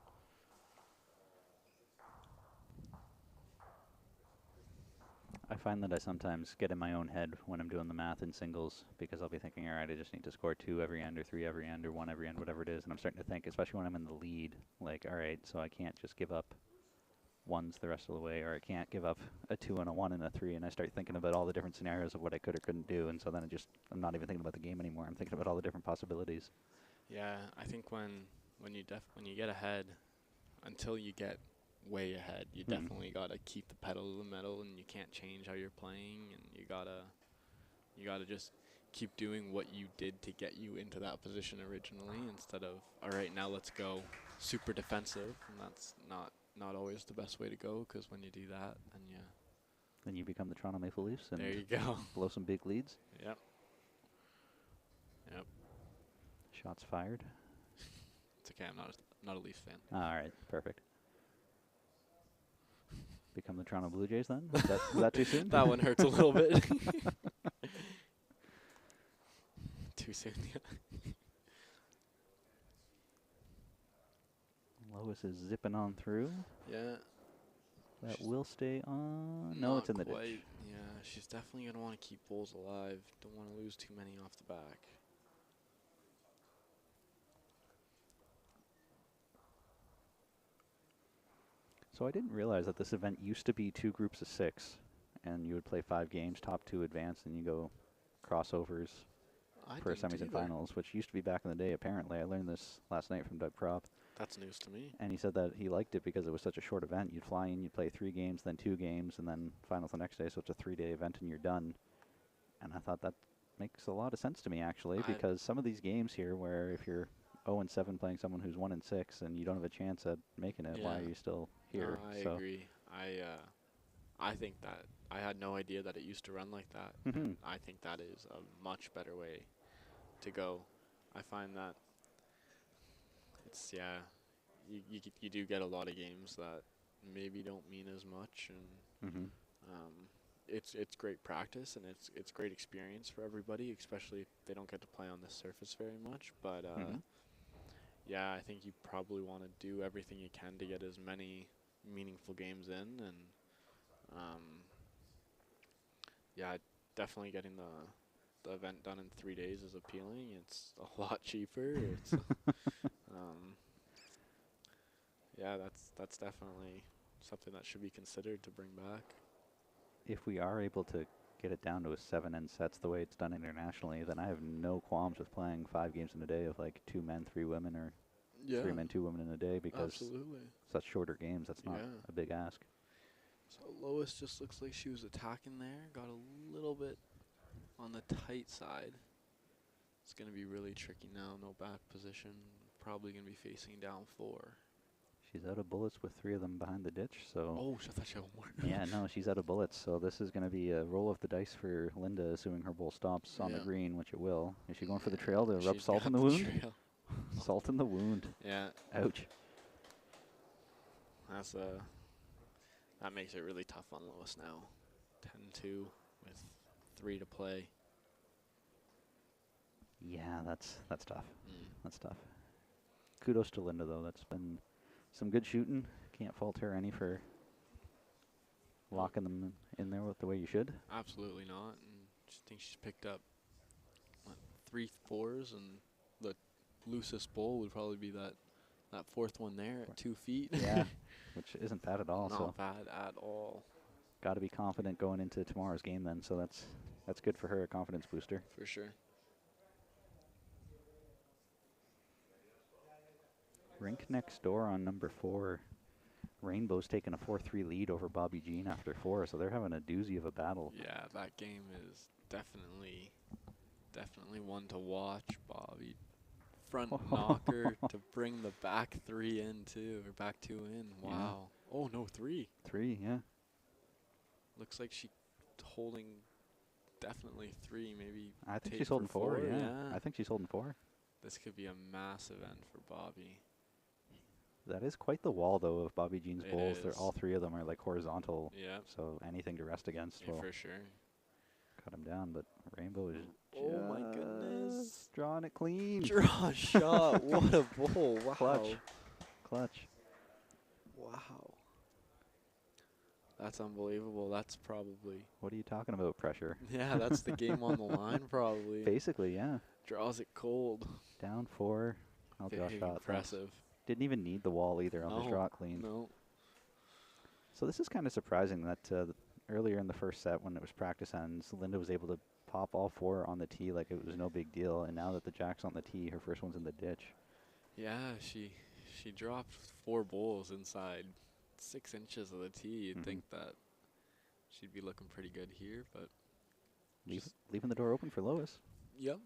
I find that I sometimes get in my own head when I'm doing the math in singles because I'll be thinking, all right, I just need to score 2 every end or 3 every end or 1 every end, whatever it is. And I'm starting to think, especially when I'm in the lead, like, all right, so I can't just give up 1s the rest of the way, or I can't give up a 2 and a 1 and a 3. And I start thinking about all the different scenarios of what I could or couldn't do. And so then I'm not even thinking about the game anymore. I'm thinking about all the different possibilities. yeah, I think when you get ahead, until you get way ahead, you definitely gotta keep the pedal to the metal, and you can't change how you're playing, and you gotta just keep doing what you did to get you into that position originally, instead of, all right, now let's go super defensive, and that's not always the best way to go, because when you do that, Then you become the Toronto Maple Leafs and there you go. blow some big leads. Yep. Shots fired. It's okay. I'm not a Leafs fan. All right, perfect. Become the Toronto Blue Jays then? Is that too soon? That one hurts a little bit. Too soon. Yeah. Lois is zipping on through. Yeah. That She's will stay on. No, it's in the Not quite. ditch. Yeah, she's definitely gonna want to keep bulls alive. Don't want to lose too many off the back. So I didn't realize that this event used to be 2 groups of 6, and you would play 5 games, top 2 advance, and you go crossovers for semis and finals, which used to be back in the day, apparently. I learned this last night from Doug Prop. That's news to me. And he said that he liked it because it was such a short event. You'd fly in, you'd play 3 games, then 2 games, and then finals the next day, so it's a 3-day event and you're done. And I thought that makes a lot of sense to me, actually, because some of these games here where if you're 0-7 playing someone who's 1-6 and you don't have a chance at making it, why are you still here? I agree. I think that I had no idea that it used to run like that. And I think that is a much better way to go. I find that it's you do get a lot of games that maybe don't mean as much, and it's great practice, and it's great experience for everybody, especially if they don't get to play on this surface very much. But yeah, I think you probably want to do everything you can to get as many meaningful games in, and yeah, definitely getting the event done in 3 days is appealing. It's a lot cheaper. It's yeah, that's definitely something that should be considered to bring back. If we are able to get it down to a 7 end sets the way it's done internationally, then I have no qualms with playing 5 games in a day of like 2 men, 3 women, or Yeah. 3 men, 2 women in a day, because Absolutely. such shorter games. That's not Yeah. a big ask. So Lois just looks like she was attacking there. Got a little bit on the tight side. It's going to be really tricky now. No back position. Probably going to be facing down 4. She's out of bullets with 3 of them behind the ditch, so. Oh, I thought she had one more. Yeah, no, she's out of bullets, so this is going to be a roll of the dice for Linda, assuming her bowl stops on the Yeah. green, which it will. Is she going for the trail to rub She's salt got in the wound? trail. Salt in the wound. Yeah. Ouch. That's that makes it really tough on Lois now. 10-2 with 3 to play. Yeah, that's tough. Mm. That's tough. Kudos to Linda, though. That's been some good shooting. Can't fault her any for locking them in there with the way you should. Absolutely not. And I think she's picked up 3 4s, and the loosest bowl would probably be that 4th one there at 2 feet. Yeah, which isn't bad at all. Not So bad at all. got to be confident going into tomorrow's game then. So that's good for her, a confidence booster. For sure. Rink next door on number 4. Rainbow's taking a 4-3 lead over Bobby Jean after 4, so they're having a doozy of a battle. Yeah, that game is definitely one to watch. Bobby front knocker to bring the back 3 in too, or back 2 in. Wow. Yeah. Oh no, 3. 3, yeah. Looks like she holding definitely 3, maybe. I think tape she's holding for 4. Yeah. yeah. I think she's holding 4. This could be a massive end for Bobby. That is quite the wall, though, of Bobby Jean's It bowls. is. All 3 of them are like horizontal. Yeah. So anything to rest against Yeah, will for sure. cut him down. But Rainbow is Oh my goodness. drawing it clean. Draw shot. What a bowl. Wow. Clutch. Wow. That's unbelievable. That's probably. What are you talking about, pressure? Yeah, that's the game on the line, probably. Basically, yeah. Draws it cold. Down 4. I'll draw Very shot. Thanks. impressive. Didn't even need the wall either. I'll just draw it clean. No. So this is kind of surprising that earlier in the first set, when it was practice ends, Linda was able to pop all 4 on the tee like it was no big deal. And now that the jack's on the tee, her first one's in the ditch. Yeah, she dropped 4 bowls inside 6 inches of the tee. You'd think that she'd be looking pretty good here, but Leaving the door open for Lois. Yep.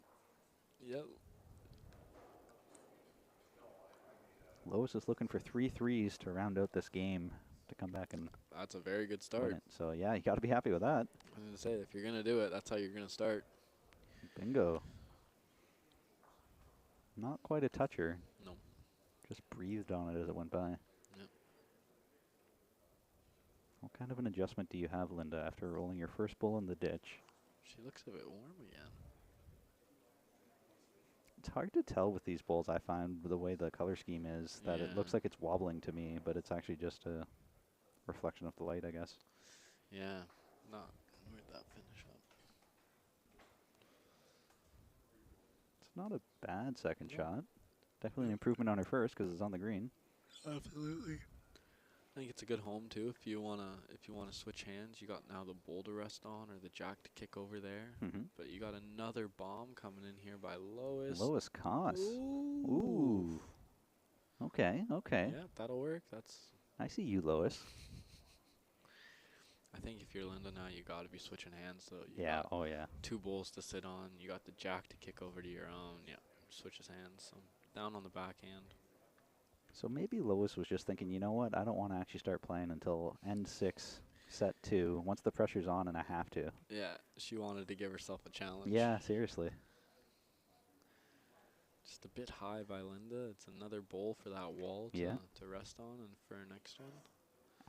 Lois is looking for 3 threes to round out this game to come back and That's a very good win start. it. So yeah, you got to be happy with that. I was gonna say, if you're gonna do it, that's how you're gonna start. Bingo. Not quite a toucher. No. Just breathed on it as it went by. Yep. What kind of an adjustment do you have, Linda, after rolling your first bull in the ditch? She looks a bit warm again. It's hard to tell with these bowls, I find, the way the color scheme is, that it looks Yeah. like it's wobbling to me, but it's actually just a reflection of the light, I guess. Yeah. Not. Where'd that finish up? It's not a bad second shot. Definitely an improvement on her first because it's on the green. Absolutely. I think it's a good home too. If you wanna switch hands, you got now the bull to rest on or the jack to kick over there. But you got another bomb coming in here by Lois. Lois Koss. Ooh. Ooh. Okay. Yeah, that'll work. That's. I see you, Lois. I think if you're Linda now, you got to be switching hands. So you Yeah. got Oh, yeah. 2 bulls to sit on. You got the jack to kick over to your own. Yeah, switches hands. So down on the backhand. So maybe Lois was just thinking, you know what? I don't want to actually start playing until end 6, set 2. Once the pressure's on, and I have to. Yeah, she wanted to give herself a challenge. Yeah, seriously. Just a bit high by Linda. It's another bowl for that wall to rest on and for her next one.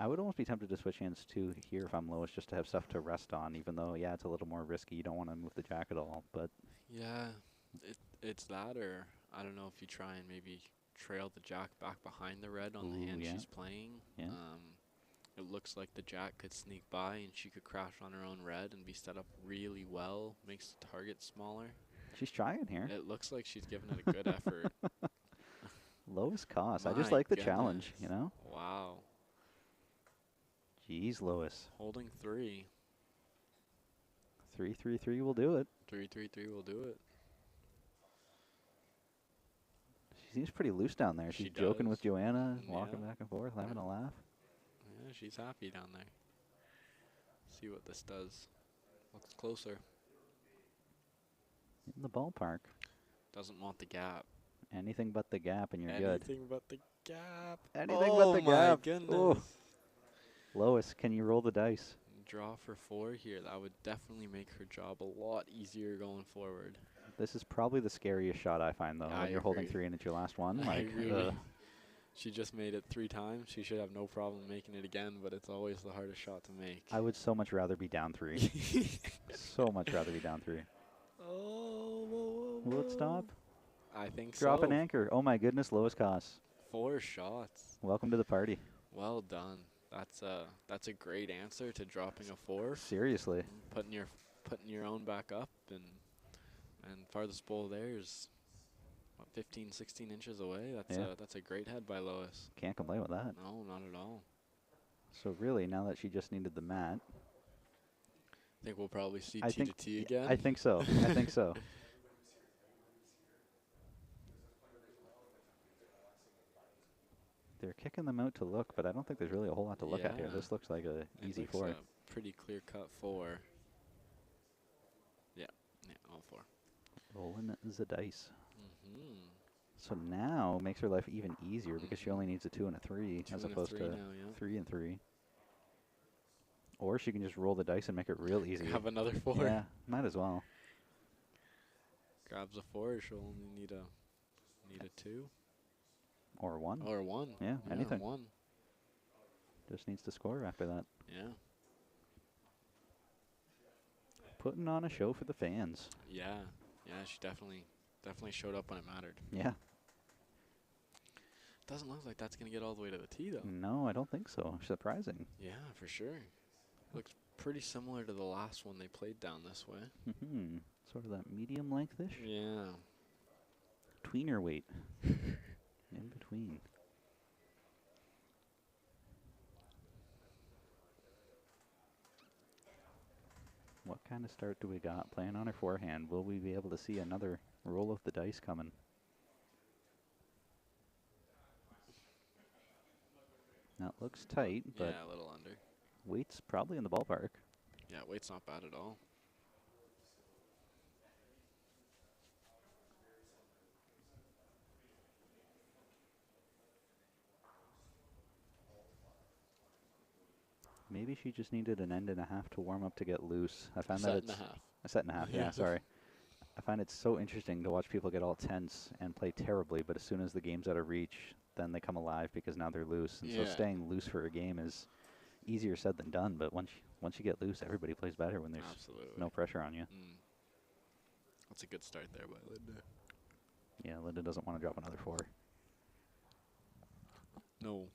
I would almost be tempted to switch hands too here if I'm Lois, just to have stuff to rest on, even though, yeah, it's a little more risky. You don't want to move the jack at all, but. Yeah, it's that, or I don't know if you try and maybe trail the jack back behind the red on the hand she's playing. Yeah. It looks like the jack could sneak by and she could crash on her own red and be set up really well. Makes the target smaller. She's trying here. It looks like she's giving it a good effort. Lois Koss. I My just like the challenge, goodness. you know? Wow. Jeez, Lois. Holding 3. 3-3-3 will do it. 3-3-3 will do it. She seems pretty loose down there. She She's joking with does. Joanna, walking Yeah. back and forth, having Yeah. a laugh. Yeah, she's happy down there. See what this does. Looks closer. In the ballpark. Doesn't want the gap. Anything but the gap and you're good. Anything but the gap. Anything oh but the my gap. goodness. Oh. Lois, can you roll the dice? Draw for 4 here. That would definitely make her job a lot easier going forward. This is probably the scariest shot I find, though, I when you're holding agree. 3 and it's your last one. I Like, agree. She just made it 3 times. She should have no problem making it again, but it's always the hardest shot to make. I would so much rather be down 3. So much rather be down 3. Oh, whoa, Will it stop? I think Drop so. an anchor. Oh my goodness, Lois Koss. 4 shots. Welcome to the party. Well done. That's a great answer to dropping a 4. Seriously. Putting your own back up, and farthest bowl there is what, 15, 16 inches away. That's a great head by Lois. Can't complain with that. No, not at all. So really, now that she just needed the mat, I think we'll probably see I T think to T again. I think so. I think so. They're kicking them out to look, but I don't think there's really a whole lot to look at here. Yeah. This looks like a It easy looks 4. a pretty clear cut 4. Yeah, all 4. Rolling the dice. Mm-hmm. So now makes her life even easier because she only needs a 2 and a 3 2 as and a opposed 3 to now, yeah. 3 and 3. Or she can just roll the dice and make it real easy. Have another 4. Yeah, might as well. Grabs a 4. She'll only need a 2 Or 1. or 1. Yeah, anything. 1. Just needs to score after that. Yeah. Putting on a show for the fans. Yeah. She definitely showed up when it mattered. Yeah. Doesn't look like that's gonna get all the way to the tee though. No, I don't think so. Surprising. Yeah, for sure. Looks pretty similar to the last one they played down this way. Sort of that medium lengthish. Yeah. Tweener weight. In between. What kind of start do we got? Playing on her forehand. Will we be able to see another roll of the dice coming? That looks tight, but Yeah, a little under. weight's probably in the ballpark. Yeah, weight's not bad at all. Maybe she just needed an end and a half to warm up to get loose. I found Set that and a it's half. a set and a half. Yeah, sorry. I find it so interesting to watch people get all tense and play terribly, but as soon as the game's out of reach, then they come alive because now they're loose. And so Yeah. staying loose for a game is easier said than done. But once you get loose, everybody plays better when there's Absolutely. no pressure on you. That's a good start there by Linda. Yeah, Linda doesn't want to drop another 4. No,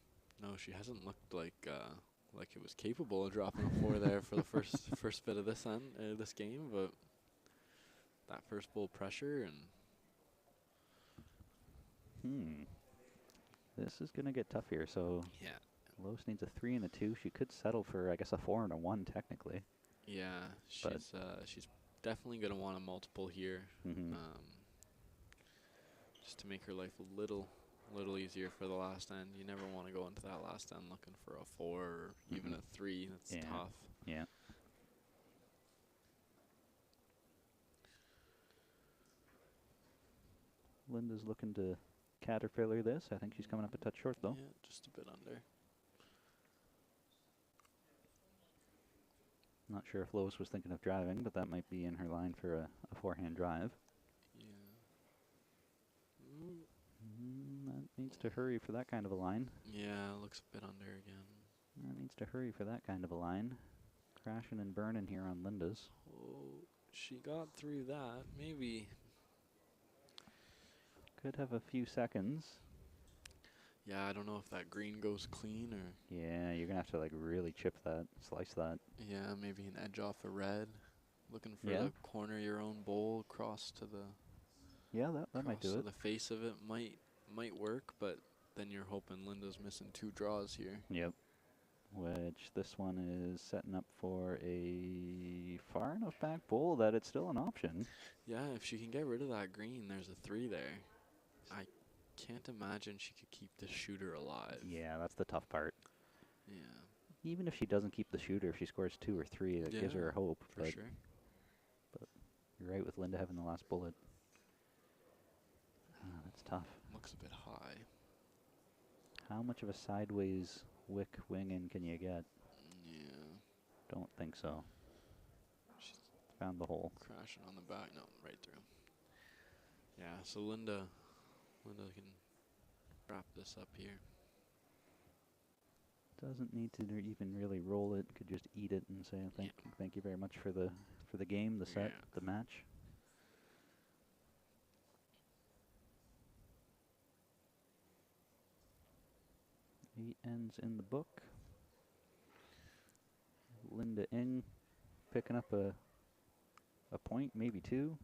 she hasn't looked like it was capable of dropping a 4 there for the first bit of this game, but that first bowl pressure and This is gonna get tough here. So yeah, Lois needs a 3 and a 2. She could settle for, I guess, a 4 and a 1 technically. yeah, But she's definitely gonna want a multiple here, just to make her life a little easier for the last end. You never want to go into that last end looking for a 4 or even a 3. That's Yeah. tough. Yeah. Linda's looking to caterpillar this. I think she's coming up a touch short, though. Yeah, just a bit under. Not sure if Lois was thinking of driving, but that might be in her line for a forehand drive. Yeah. That needs to hurry for that kind of a line. Yeah, looks a bit under again. That needs to hurry for that kind of a line. Crashing and burning here on Linda's. Oh, she got through that. Maybe. Could have a few seconds. Yeah, I don't know if that green goes clean or. Yeah, you're going to have to like really chip that, slice that. Yeah, maybe an edge off a red. Looking for Yeah. the corner of your own bowl across to the. Yeah, that might across do to it. the face of it might work, but then you're hoping Linda's missing 2 draws here. Yep. which this one is setting up for a far enough back bowl that it's still an option. Yeah, if she can get rid of that green, there's a 3 there. I can't imagine she could keep the shooter alive. Yeah, that's the tough part. Yeah, Even if she doesn't keep the shooter, if she scores 2 or 3, that gives her Yeah, a hope. for But sure. you're right with Linda having the last bullet. That's tough. Looks a bit high. How much of a sideways wick wing in can you get? Yeah, Don't think so. she's Found the hole. crashing on the back. No, right through. Yeah, so Linda can wrap this up here. Doesn't need to even really roll it. Could just eat it and say thank you very much for the game, the set, Yeah. the match. Eight ends in the book. Linda Ng picking up a point, maybe 2.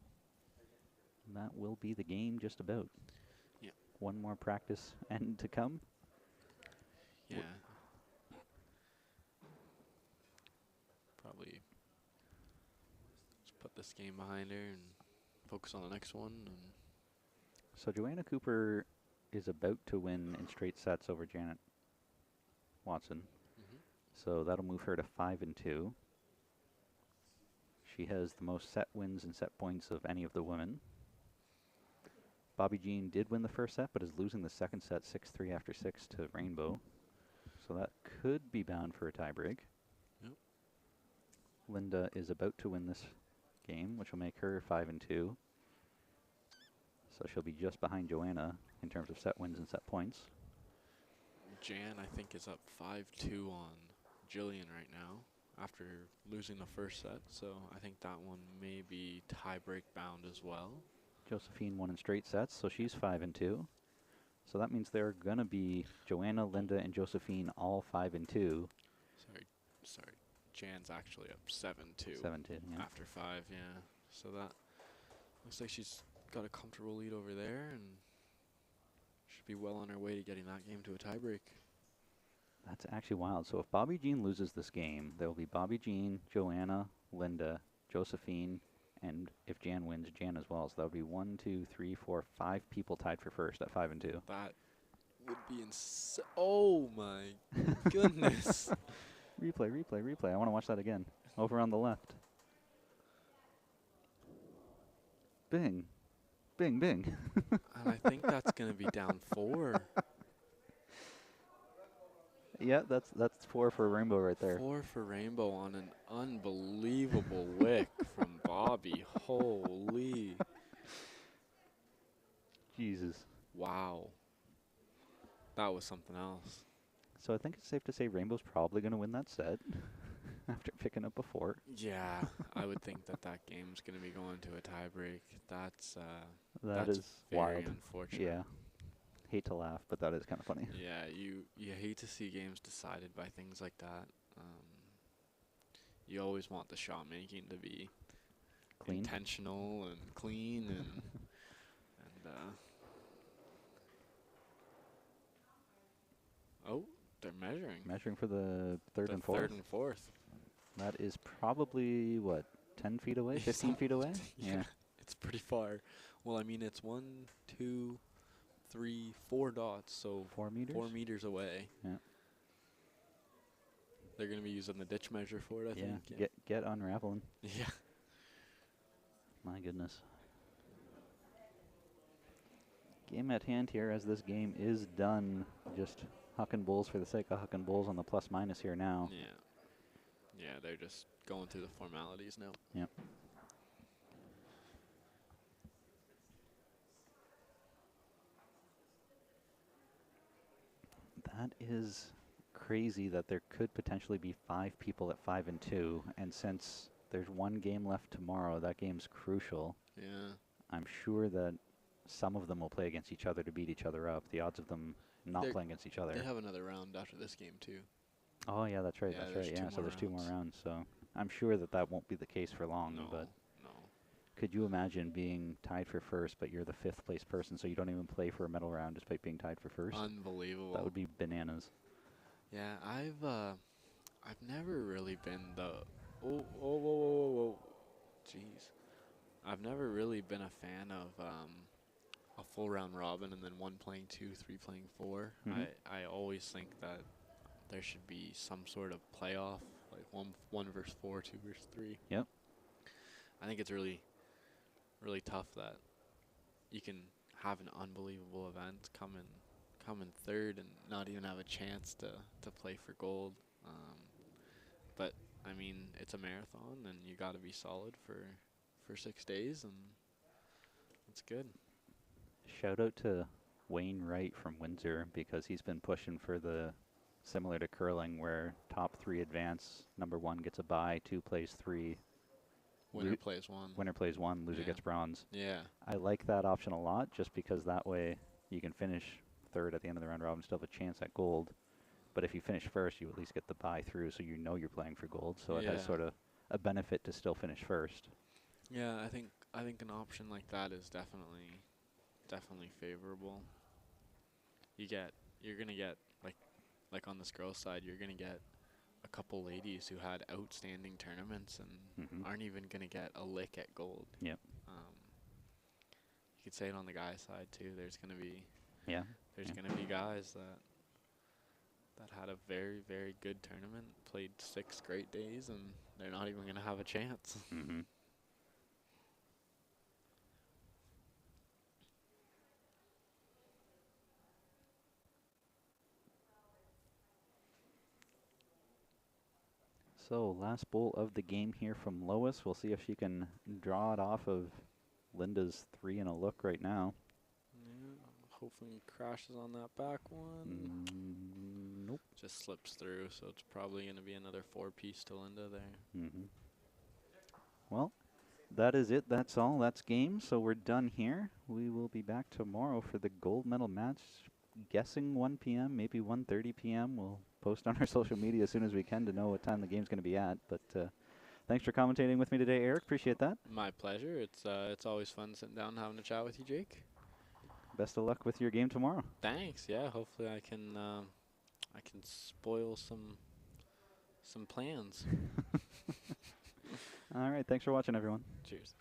And that will be the game just about. Yeah. One more practice end to come. Yeah. Probably just put this game behind her and focus on the next one. And So Joanna Cooper is about to win in straight sets over Janet Watson. So that'll move her to 5-2. She has the most set wins and set points of any of the women. Bobby Jean did win the first set, but is losing the second set 6-3 after 6 to Rainbow. So that could be bound for a tiebreak. Yep. Linda is about to win this game, which will make her 5-2. So she'll be just behind Joanna in terms of set wins and set points. Jan, I think, is up 5-2 on Jillian right now after losing the first set. So I think that one may be tiebreak bound as well. Josephine won in straight sets, so she's 5-2. So that means there are gonna be Joanna, Linda, and Josephine all 5-2. Sorry. Jan's actually up 7-2 7-2. Yeah. after 5, yeah. So that looks like she's got a comfortable lead over there and should be well on her way to getting that game to a tiebreak. That's actually wild. So if Bobby Jean loses this game, there will be Bobby Jean, Joanna, Linda, Josephine, and if Jan wins, Jan as well. So that would be 1, 2, 3, 4, 5 people tied for first at 5-2. That would be oh my goodness. Replay. I want to watch that again. Over on the left. Bing. Bing, bing. And I think that's going to be down 4. Yeah, that's 4 for Rainbow right there. 4 for Rainbow on an unbelievable wick from Bobby. Holy. Jesus. Wow. That was something else. So I think it's safe to say Rainbow's probably going to win that set after picking up a 4. Yeah, I would think that game's going to be going to a tiebreak. That's That that's is very wild. unfortunate. Yeah. Hate to laugh, but that is kind of funny. Yeah, you hate to see games decided by things like that. You always want the shot making to be Clean. intentional and clean and oh, they're measuring. Measuring for the third The and fourth. Third and fourth. That is probably, what, 10 feet away? 15 feet away? Yeah. It's pretty far. Well, I mean, it's 1, 2, 3, 4 dots, so 4 meters? 4 meters away. Yeah. They're going to be using the ditch measure for it, I think. Yeah. Get unraveling. Yeah. My goodness. Game at hand here as this game is done. Just hucking bulls for the sake of hucking bulls on the plus minus here now. Yeah. Yeah, they're just going through the formalities now. Yep. That is crazy that there could potentially be 5 people at 5-2, and since there's one game left tomorrow, that game's crucial. Yeah. I'm sure that some of them will play against each other to beat each other up. The odds of them not They're- playing against each other. They have another round after this game, too. Oh yeah, that's right. Yeah, That's there's right. 2 Yeah, so more there's 2 more rounds. rounds. So I'm sure that won't be the case for long. No, But no. could you imagine being tied for first, but you're the 5th place person, so you don't even play for a medal round despite being tied for first? Unbelievable. That would be bananas. Yeah, I've I've never really been the. Oh, whoa, whoa, whoa, whoa, whoa. Jeez. I've never really been a fan of a full round robin and then one playing 2, 3 playing 4. Mhm. I always think that there should be some sort of playoff, like one versus 4, 2 versus 3. Yep. I think it's really tough that you can have an unbelievable event come in third and not even have a chance to play for gold. But I mean, it's a marathon and you got to be solid for 6 days, and it's good. Shout out to Wayne Wright from Windsor because he's been pushing for the similar to curling where top 3 advance, number 1 gets a bye, 2 plays 3, Winner plays 1. winner plays 1, loser Yeah. gets bronze. Yeah. I like that option a lot just because that way you can finish third at the end of the round robin, still have a chance at gold. But if you finish first, you at least get the bye through, so you know you're playing for gold. So it has Yeah. sort of a benefit to still finish first. Yeah, I think an option like that is definitely favorable. You're gonna get like on this girls' side, you're gonna get a couple ladies who had outstanding tournaments and Mhm. aren't even gonna get a lick at gold. Yep. You could say it on the guys' side too. There's gonna be Yeah. guys that had a very, very good tournament, played 6 great days, and they're not even gonna have a chance. Mhm. So last bowl of the game here from Lois. We'll see if she can draw it off of Linda's 3 in a look right now. Yeah, hopefully crashes on that back one. Nope. Just slips through, so it's probably going to be another 4-piece to Linda there. Mhm. Well, that is it. That's all. That's game. So we're done here. We will be back tomorrow for the gold medal match. Guessing 1 p.m., maybe 1:30 p.m. We'll post on our social media as soon as we can to know what time the game's going to be at. But thanks for commentating with me today, Eric. Appreciate that. My pleasure. It's always fun sitting down and having a chat with you, Jake. Best of luck with your game tomorrow. Thanks. Yeah, hopefully I can spoil some plans. All right. Thanks for watching, everyone. Cheers.